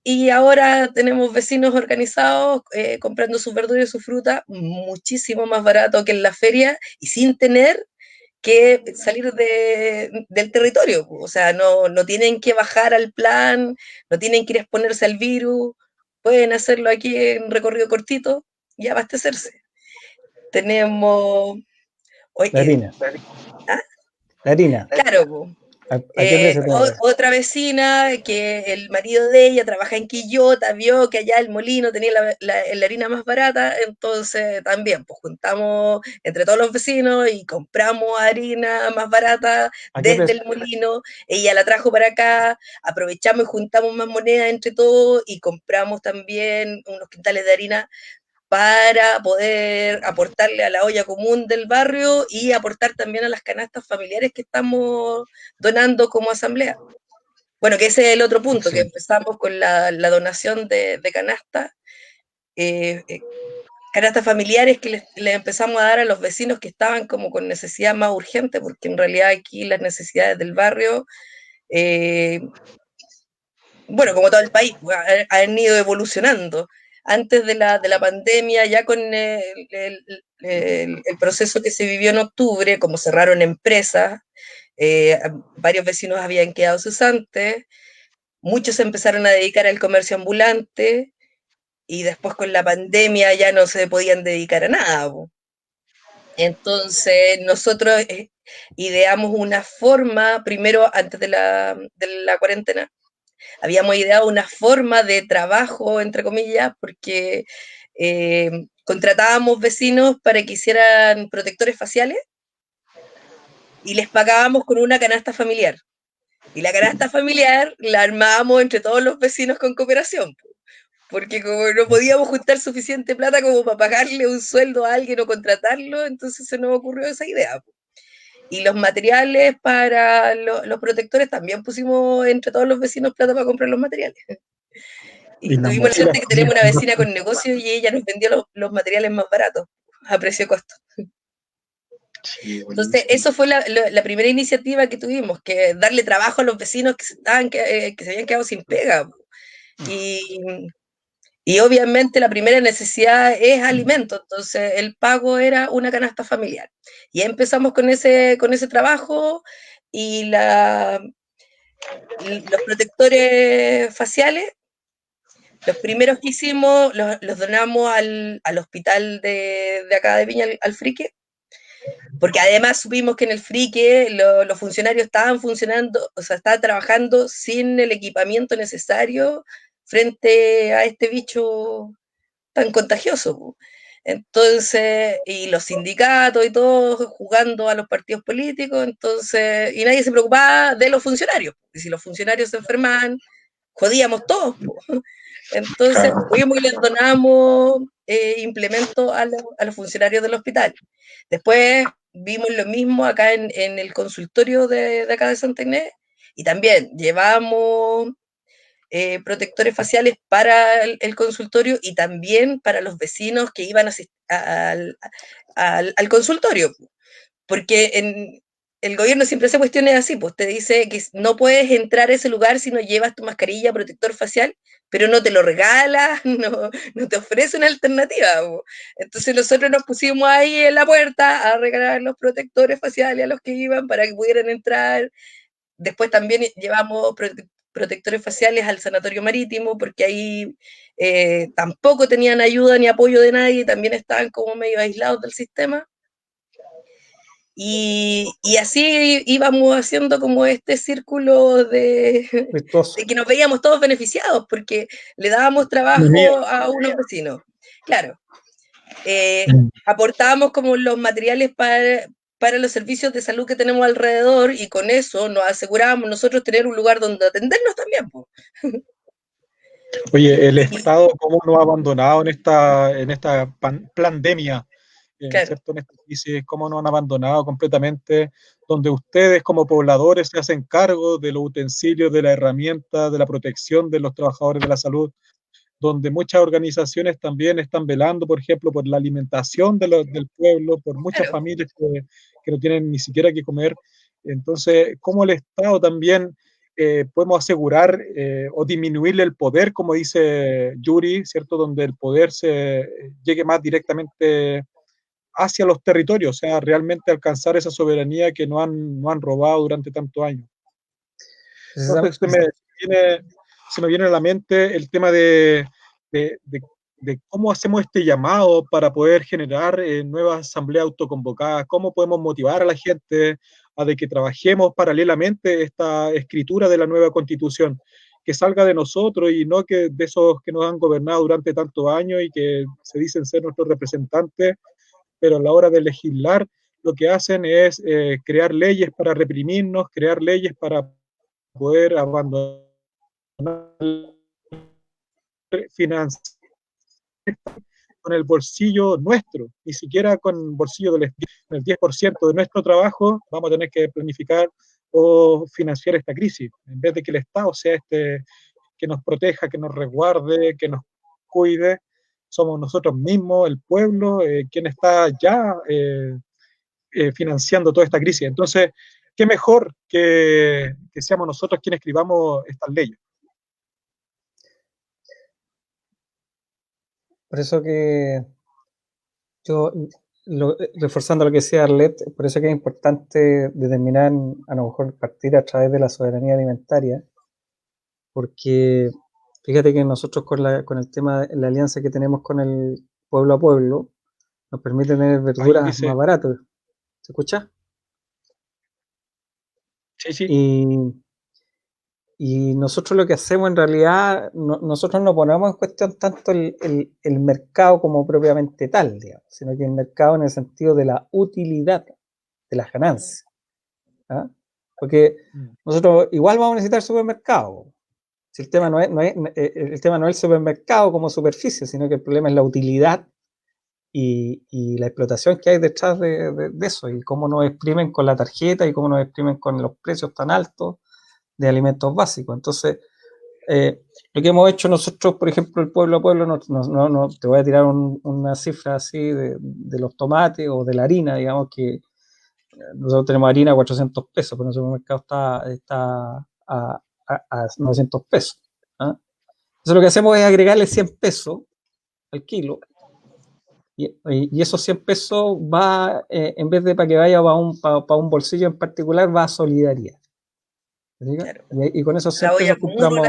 y ahora tenemos vecinos organizados comprando sus verduras y sus frutas muchísimo más barato que en la feria y sin tener que salir del territorio. O sea, no tienen que bajar al plan, no tienen que ir a exponerse al virus, pueden hacerlo aquí en recorrido cortito y abastecerse. Tenemos... La harina. ¿Ah? La harina. Claro, ¿A qué precio tiene? otra vecina que el marido de ella trabaja en Quillota, vio que allá el molino tenía la harina más barata, entonces también pues juntamos entre todos los vecinos y compramos harina más barata desde el molino, ella la trajo para acá, aprovechamos y juntamos más moneda entre todos y compramos también unos quintales de harina para poder aportarle a la olla común del barrio y aportar también a las canastas familiares que estamos donando como asamblea. Bueno, que ese es el otro punto, que empezamos con la donación de canastas, canastas familiares que les empezamos a dar a los vecinos que estaban como con necesidad más urgente, porque en realidad aquí las necesidades del barrio, bueno, como todo el país, han ido evolucionando. Antes de la pandemia, ya con el proceso que se vivió en octubre, como cerraron empresas, varios vecinos habían quedado cesantes, muchos se empezaron a dedicar al comercio ambulante y después con la pandemia ya no se podían dedicar a nada. Entonces nosotros ideamos una forma, primero antes de la cuarentena, habíamos ideado una forma de trabajo, entre comillas, porque contratábamos vecinos para que hicieran protectores faciales y les pagábamos con una canasta familiar. Y la canasta familiar la armábamos entre todos los vecinos con cooperación, porque como no podíamos juntar suficiente plata como para pagarle un sueldo a alguien o contratarlo, entonces se nos ocurrió esa idea. Y los materiales para los protectores también pusimos entre todos los vecinos plata para comprar los materiales. Y tuvimos la suerte que tenemos una vecina con negocio y ella nos vendió los materiales más baratos, a precio costo. Sí, entonces, eso fue la primera iniciativa que tuvimos, que darle trabajo a los vecinos que se habían quedado sin pega. Y obviamente la primera necesidad es alimento, entonces el pago era una canasta familiar. Y empezamos con ese trabajo y los protectores faciales. Los primeros que hicimos los donamos al hospital de acá de Viña, al Frique, porque además supimos que en el Frique los funcionarios estaban funcionando, o sea, estaban trabajando sin el equipamiento necesario frente a este bicho tan contagioso. Entonces, y los sindicatos y todo jugando a los partidos políticos, entonces, y nadie se preocupaba de los funcionarios. Y si los funcionarios se enfermaban, jodíamos todos. Entonces, fuimos y les donamos implementos a los funcionarios del hospital. Después vimos lo mismo acá en el consultorio de acá de Santa Inés, y también llevamos protectores faciales para el consultorio y también para los vecinos que iban al consultorio, porque el gobierno siempre hace cuestiones así, pues te dice que no puedes entrar a ese lugar si no llevas tu mascarilla, protector facial, pero no te lo regala, no te ofrece una alternativa. Pues. Entonces nosotros nos pusimos ahí en la puerta a regalar los protectores faciales a los que iban para que pudieran entrar. Después también llevamos protectores faciales al sanatorio marítimo, porque ahí tampoco tenían ayuda ni apoyo de nadie, también estaban como medio aislados del sistema. Y así íbamos haciendo como este círculo de que nos veíamos todos beneficiados, porque le dábamos trabajo a unos vecinos. Claro. Aportábamos como los materiales para los servicios de salud que tenemos alrededor, y con eso nos asegurábamos nosotros tener un lugar donde atendernos también. Oye, el Estado, ¿cómo nos ha abandonado en esta pandemia? Claro. ¿Cierto? En esta crisis, ¿cómo nos han abandonado completamente? Donde ustedes como pobladores se hacen cargo de los utensilios, de la herramienta, de la protección de los trabajadores de la salud, donde muchas organizaciones también están velando, por ejemplo, por la alimentación del pueblo, por muchas familias que no tienen ni siquiera que comer. Entonces, ¿cómo el Estado también podemos asegurar o disminuirle el poder, como dice Yuri, ¿cierto? Donde el poder llegue más directamente hacia los territorios, o sea, realmente alcanzar esa soberanía que no han robado durante tantos años. Entonces, se me viene a la mente el tema de cómo hacemos este llamado para poder generar nuevas asambleas autoconvocadas, cómo podemos motivar a la gente a de que trabajemos paralelamente esta escritura de la nueva Constitución, que salga de nosotros y no que de esos que nos han gobernado durante tantos años y que se dicen ser nuestros representantes, pero a la hora de legislar lo que hacen es crear leyes para reprimirnos, crear leyes para poder abandonar financiar con el bolsillo nuestro, ni siquiera con el bolsillo del 10% de nuestro trabajo vamos a tener que planificar o financiar esta crisis, en vez de que el Estado sea que nos proteja, que nos resguarde, que nos cuide. Somos nosotros mismos, el pueblo, quien está ya financiando toda esta crisis. Entonces, qué mejor que seamos nosotros quienes escribamos estas leyes. Por eso que yo, reforzando lo que decía Arlet, por eso que es importante determinar, a lo mejor partir a través de la soberanía alimentaria, porque fíjate que nosotros con el tema de la alianza que tenemos con el pueblo a pueblo, nos permite tener verduras más baratas. ¿Se escucha? Sí, sí. Y nosotros lo que hacemos en realidad, nosotros no ponemos en cuestión tanto el mercado como propiamente tal, digamos, sino que el mercado en el sentido de la utilidad de las ganancias. ¿Ah? Porque nosotros igual vamos a necesitar supermercado. Si el tema no es el supermercado como superficie, sino que el problema es la utilidad y la explotación que hay detrás de eso, y cómo nos exprimen con la tarjeta y cómo nos exprimen con los precios tan altos de alimentos básicos. Entonces, lo que hemos hecho nosotros, por ejemplo, el pueblo a pueblo, no te voy a tirar una cifra así de los tomates o de la harina, digamos que nosotros tenemos harina a 400 pesos, pero en el supermercado está a 900 pesos. ¿Ah? Entonces lo que hacemos es agregarle 100 pesos al kilo, y esos 100 pesos va, en vez de para que vaya para un bolsillo en particular, va a solidaridad. Claro. Y con esos 100 pesos compramos,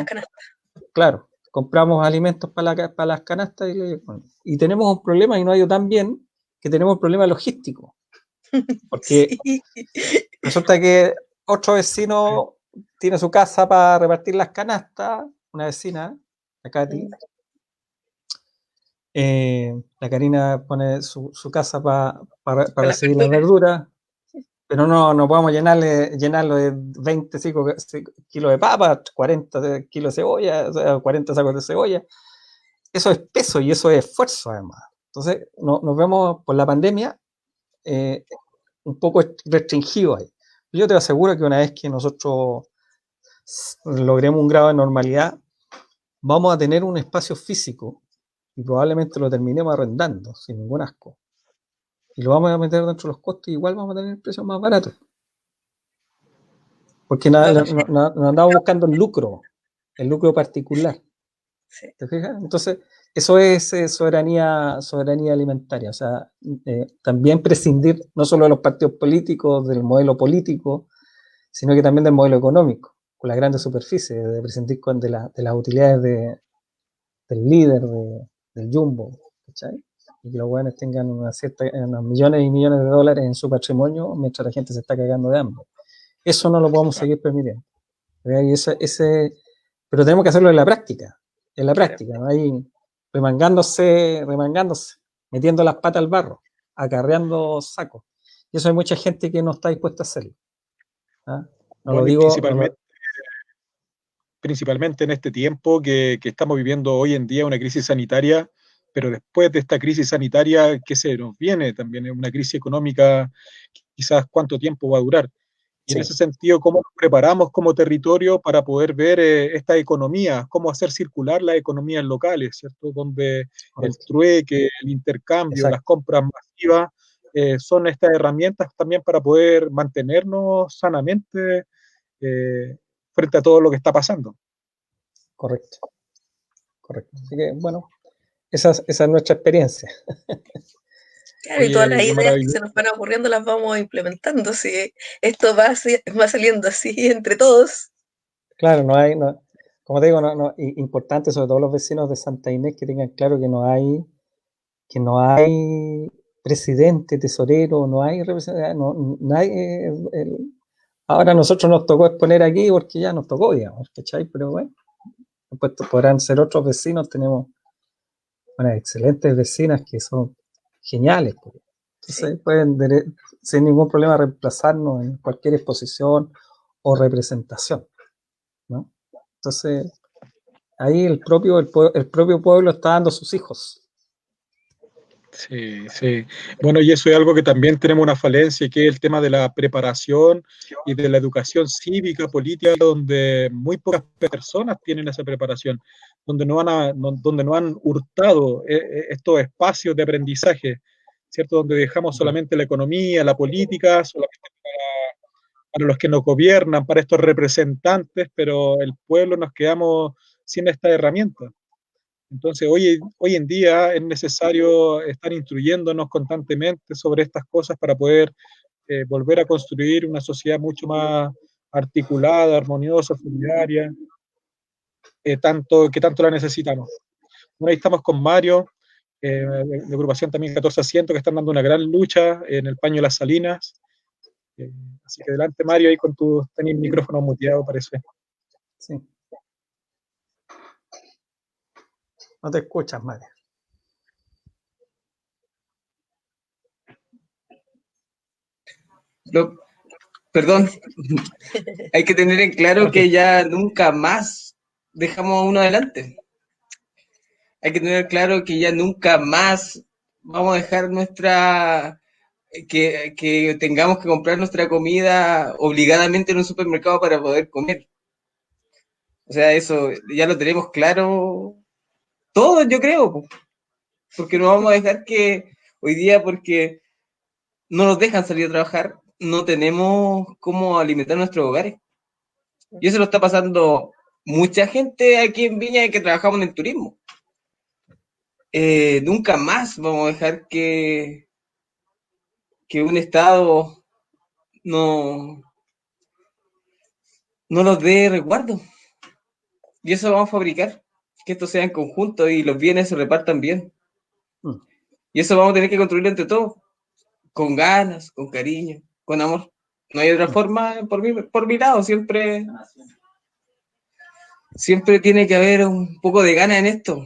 claro, compramos alimentos para las canastas y tenemos un problema, y no ha ido tan bien, que tenemos un problema logístico. Porque sí. Resulta que otro vecino tiene su casa para repartir las canastas, una vecina, la Katy, La Karina pone su casa para Para las recibir las verduras, pero no podemos llenarlo de 25 kilos de papas, 40 kilos de cebolla, o sea, 40 sacos de cebolla. Eso es peso y eso es esfuerzo, además. Entonces, nos vemos por la pandemia un poco restringidos ahí. Yo te aseguro que una vez que nosotros logremos un grado de normalidad, vamos a tener un espacio físico y probablemente lo terminemos arrendando sin ningún asco. Y lo vamos a meter dentro de los costos y igual vamos a tener precios más baratos. Porque no andamos buscando el lucro particular. Sí. ¿Te fijas? Entonces, eso es soberanía alimentaria. O sea, también prescindir no solo de los partidos políticos, del modelo político, sino que también del modelo económico, con las grandes superficies, de prescindir de las utilidades del líder, del jumbo, ¿cachai? Y que los buenos tengan unos millones y millones de dólares en su patrimonio mientras la gente se está cagando de hambre. Eso no lo podemos seguir permitiendo. Pero tenemos que hacerlo en la práctica, ¿no? Ahí remangándose, metiendo las patas al barro, acarreando sacos. Y eso hay mucha gente que no está dispuesta a hacerlo. ¿Ah? No Bueno, lo digo. Principalmente en este tiempo que estamos viviendo hoy en día una crisis sanitaria, pero después de esta crisis sanitaria, ¿qué se nos viene? También una crisis económica, quizás cuánto tiempo va a durar. Y en ese sentido, ¿cómo nos preparamos como territorio para poder ver esta economía? ¿Cómo hacer circular las economías locales, ¿cierto? Donde el trueque, el intercambio, las compras masivas son estas herramientas también para poder mantenernos sanamente frente a todo lo que está pasando. Correcto. Así que, bueno, esa es nuestra experiencia. Claro, y todas las ideas que se nos van ocurriendo las vamos implementando. Si esto va saliendo así entre todos. Claro, como te digo, importante, sobre todo los vecinos de Santa Inés, que tengan claro que no hay presidente, tesorero, no hay representante, ahora a nosotros nos tocó exponer aquí porque ya nos tocó, digamos, ¿cachai? Pero bueno, después podrán ser otros vecinos, tenemos unas excelentes vecinas que son geniales, pues. Entonces pueden sin ningún problema reemplazarnos en cualquier exposición o representación, ¿no? Entonces ahí el propio pueblo está dando sus hijos. Sí. Bueno, y eso es algo que también tenemos una falencia, que es el tema de la preparación y de la educación cívica, política, donde muy pocas personas tienen esa preparación, donde no han hurtado estos espacios de aprendizaje, ¿cierto? Donde dejamos solamente la economía, la política, solamente para los que nos gobiernan, para estos representantes, pero el pueblo nos quedamos sin esta herramienta. Entonces, hoy en día es necesario estar instruyéndonos constantemente sobre estas cosas para poder volver a construir una sociedad mucho más articulada, armoniosa, solidaria, que tanto la necesitamos. Bueno, ahí estamos con Mario, de agrupación también 14 asientos, que están dando una gran lucha en el Paño de las Salinas. Así que adelante, Mario, ahí tenés el micrófono muteado, parece. Sí. No te escuchas, Mario. Perdón. Hay que tener en claro que ya nunca más dejamos a uno adelante. Hay que tener claro que ya nunca más vamos a dejar que tengamos que comprar nuestra comida obligadamente en un supermercado para poder comer. O sea, eso ya lo tenemos claro todos, yo creo, porque no vamos a dejar que hoy día, porque no nos dejan salir a trabajar, no tenemos cómo alimentar nuestros hogares. Y eso lo está pasando mucha gente aquí en Viña que trabajamos en el turismo. Nunca más vamos a dejar que un Estado no nos dé resguardo. Y eso vamos a fabricar, que esto sea en conjunto y los bienes se repartan bien. Y eso vamos a tener que construirlo entre todos, con ganas, con cariño, con amor. No hay otra forma, por mi lado, siempre tiene que haber un poco de ganas en esto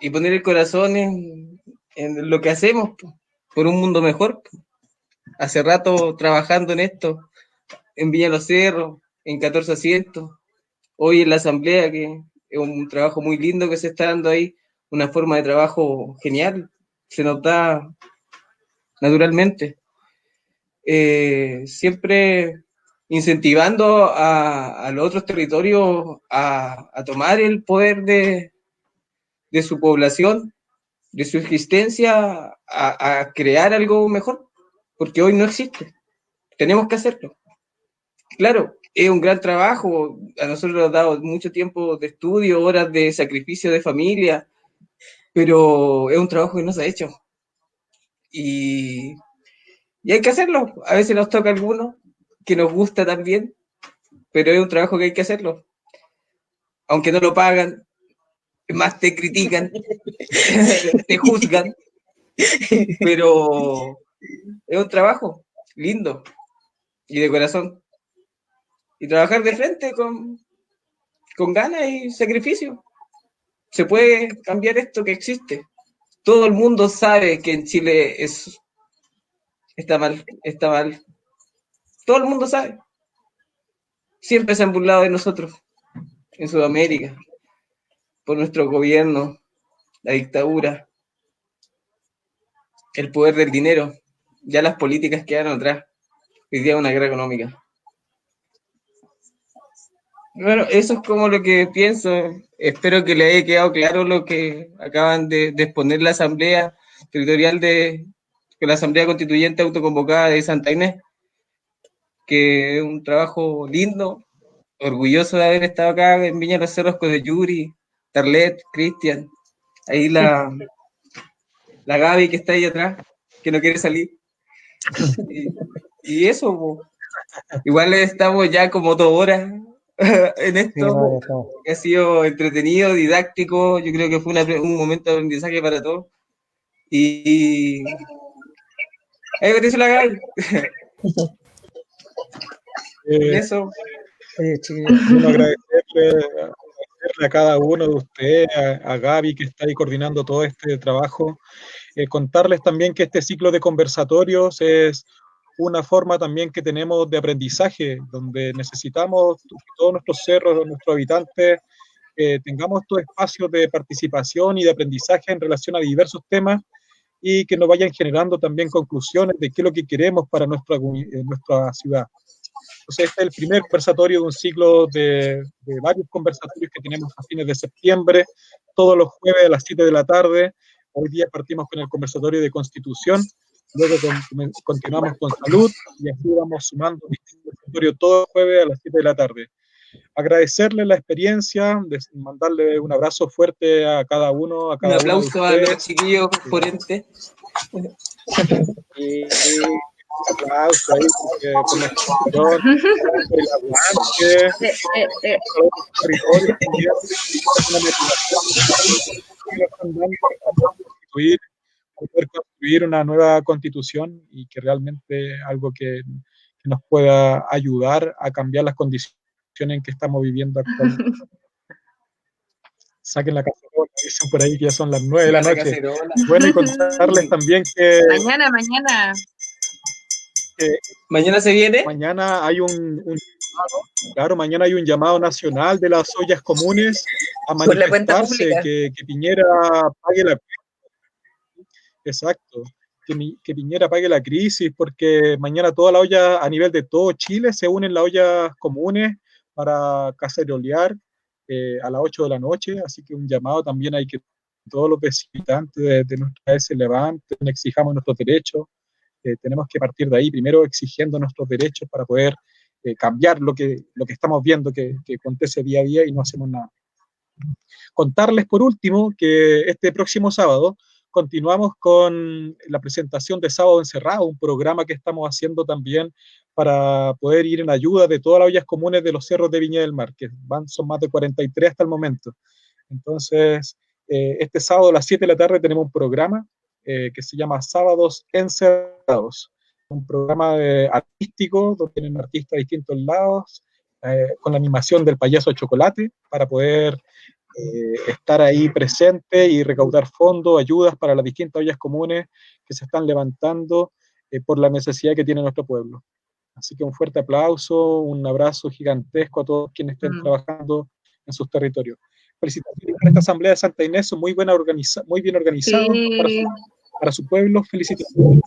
y poner el corazón en lo que hacemos por un mundo mejor. Hace rato trabajando en esto, en Viña Los Cerros, en 14 asientos, hoy en la asamblea, que es un trabajo muy lindo que se está dando ahí, una forma de trabajo genial, se nos da naturalmente. Siempre incentivando a los otros territorios a tomar el poder de su población, de su existencia, a crear algo mejor, porque hoy no existe. Tenemos que hacerlo. Claro, es un gran trabajo, a nosotros nos ha dado mucho tiempo de estudio, horas de sacrificio de familia, pero es un trabajo que no se ha hecho. Y hay que hacerlo. A veces nos toca a algunos, que nos gusta también, pero es un trabajo que hay que hacerlo. Aunque no lo pagan, más te critican, te juzgan, pero es un trabajo lindo y de corazón. Y trabajar de frente con ganas y sacrificio. Se puede cambiar esto que existe. Todo el mundo sabe que en Chile está mal, está mal. Todo el mundo sabe. Siempre se han burlado de nosotros en Sudamérica, por nuestro gobierno, la dictadura, el poder del dinero, ya las políticas quedaron atrás. Hoy día una guerra económica. Bueno, eso es como lo que pienso. Espero que le haya quedado claro lo que acaban de exponer la Asamblea Territorial la Asamblea Constituyente Autoconvocada de Santa Inés, que es un trabajo lindo, orgulloso de haber estado acá en Viña Los Cerros con el Yuri, Tarlet, Cristian, ahí la Gaby que está ahí atrás, que no quiere salir. Y eso, po. Igual estamos ya como 2 horas en esto, que ha sido entretenido, didáctico, yo creo que fue un momento de aprendizaje para todos. Y ahí me dice la Gaby. Eso. Bueno, agradecerle a cada uno de ustedes, a Gaby que está ahí coordinando todo este trabajo. Contarles también que este ciclo de conversatorios es una forma también que tenemos de aprendizaje, donde necesitamos que todos nuestros cerros, nuestros habitantes, tengamos estos espacios de participación y de aprendizaje en relación a diversos temas y que nos vayan generando también conclusiones de qué es lo que queremos para nuestra ciudad. Entonces, este es el primer conversatorio de un ciclo de varios conversatorios que tenemos a fines de septiembre, todos los jueves a las 7 de la tarde. Hoy día partimos con el conversatorio de Constitución, luego continuamos con Salud y así vamos sumando distintos conversatorios todos los jueves a las 7 de la tarde. Agradecerle la experiencia, mandarle un abrazo fuerte a cada uno. Un aplauso a los chiquillos ponentes. Aplauso ahí por el aguante, poder construir una nueva constitución y que realmente algo que nos pueda ayudar a cambiar las condiciones en que estamos viviendo actualmente. Saquen la cacerola, dicen por ahí que ya son las 9 de la noche. Bueno, y contarles también que... Mañana. ¿Mañana se viene? Mañana hay mañana hay un llamado nacional de las ollas comunes a manifestarse, que Piñera pague la crisis. Exacto, que Piñera pague la crisis, porque mañana toda la olla a nivel de todo Chile se unen las ollas comunes para cacerolear a las 8 de la noche, así que un llamado también hay que todos los visitantes de nuestra vez se levanten, exijamos nuestros derechos. Tenemos que partir de ahí, primero exigiendo nuestros derechos para poder cambiar lo que estamos viendo que acontece día a día y no hacemos nada. Contarles por último que este próximo sábado continuamos con la presentación de Sábado Encerrado, un programa que estamos haciendo también para poder ir en ayuda de todas las ollas comunes de los cerros de Viña del Mar, que son más de 43 hasta el momento. Entonces, este sábado a las 7 de la tarde tenemos un programa que se llama Sábados Encerrados, un programa artístico donde tienen artistas de distintos lados, con la animación del payaso Chocolate, para poder estar ahí presente y recaudar fondos, ayudas para las distintas ollas comunes que se están levantando por la necesidad que tiene nuestro pueblo. Así que un fuerte aplauso, un abrazo gigantesco a todos quienes estén trabajando en sus territorios. Felicitaciones por esta Asamblea de Santa Inés, son muy bien organizados Sí. para su pueblo. Felicitaciones.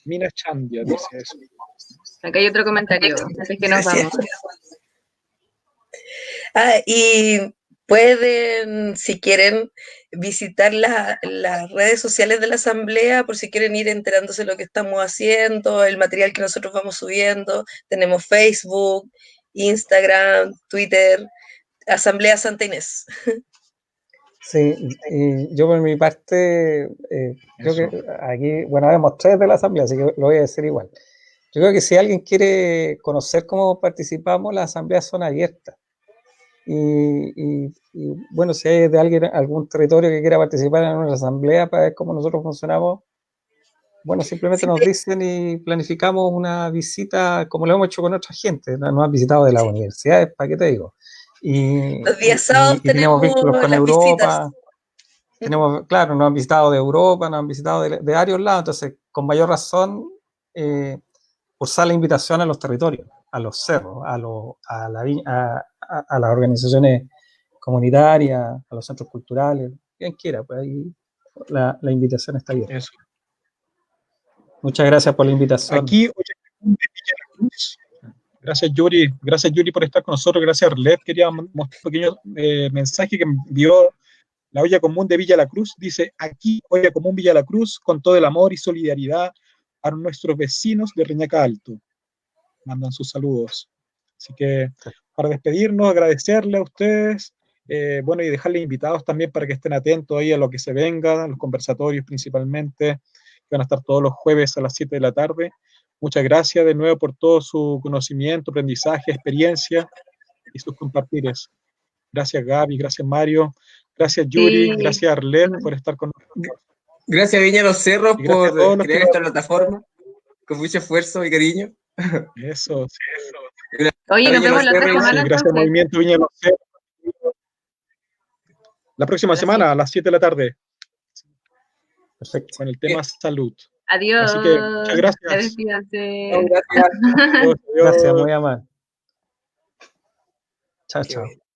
Mina Chandia dice eso. Acá hay otro comentario, antes que nos vamos. Y pueden, si quieren, visitar las redes sociales de la Asamblea por si quieren ir enterándose de lo que estamos haciendo, el material que nosotros vamos subiendo. Tenemos Facebook, Instagram, Twitter, Asamblea Santa Inés. Sí, y yo por mi parte, creo que aquí, bueno, vemos 3 de la Asamblea, así que lo voy a decir igual. Yo creo que si alguien quiere conocer cómo participamos, las asambleas son abiertas. Y bueno, si hay de alguien, algún territorio que quiera participar en una asamblea para ver cómo nosotros funcionamos, bueno, simplemente nos dicen y planificamos una visita como lo hemos hecho con otra gente. Nos han visitado de las universidades, ¿para qué te digo? Los días sábados tenemos vínculos con las Europa. visitas. Claro, nos han visitado de Europa, nos han visitado de varios lados, entonces con mayor razón cursar la invitación a los territorios, a los cerros, a las organizaciones comunitarias, a los centros culturales, quien quiera, pues ahí la invitación está abierta. Eso. Muchas gracias por la invitación. Aquí, gracias Yuri por estar con nosotros, gracias Arlet, quería mostrar un pequeño mensaje que me envió la olla común de Villa La Cruz, dice, aquí olla común Villa La Cruz, con todo el amor y solidaridad a nuestros vecinos de Reñaca Alto. Mandan sus saludos. Así que, para despedirnos, agradecerle a ustedes, bueno, y dejarles invitados también para que estén atentos ahí a lo que se venga, a los conversatorios principalmente, que van a estar todos los jueves a las 7 de la tarde. Muchas gracias de nuevo por todo su conocimiento, aprendizaje, experiencia y sus compartires. Gracias Gaby, gracias Mario, gracias Yuri, gracias Arlet por estar con nosotros. Gracias Viña Los Cerros por crear esta plataforma, con mucho esfuerzo y cariño. Eso. Oye, nos vemos la otra semana. Gracias al Movimiento Viña Los Cerros. La próxima semana a las 7 de la tarde. Perfecto. Con el tema salud. Adiós. Así que muchas gracias. Despídate. Gracias. Gracias, muy amable. Chao, chao.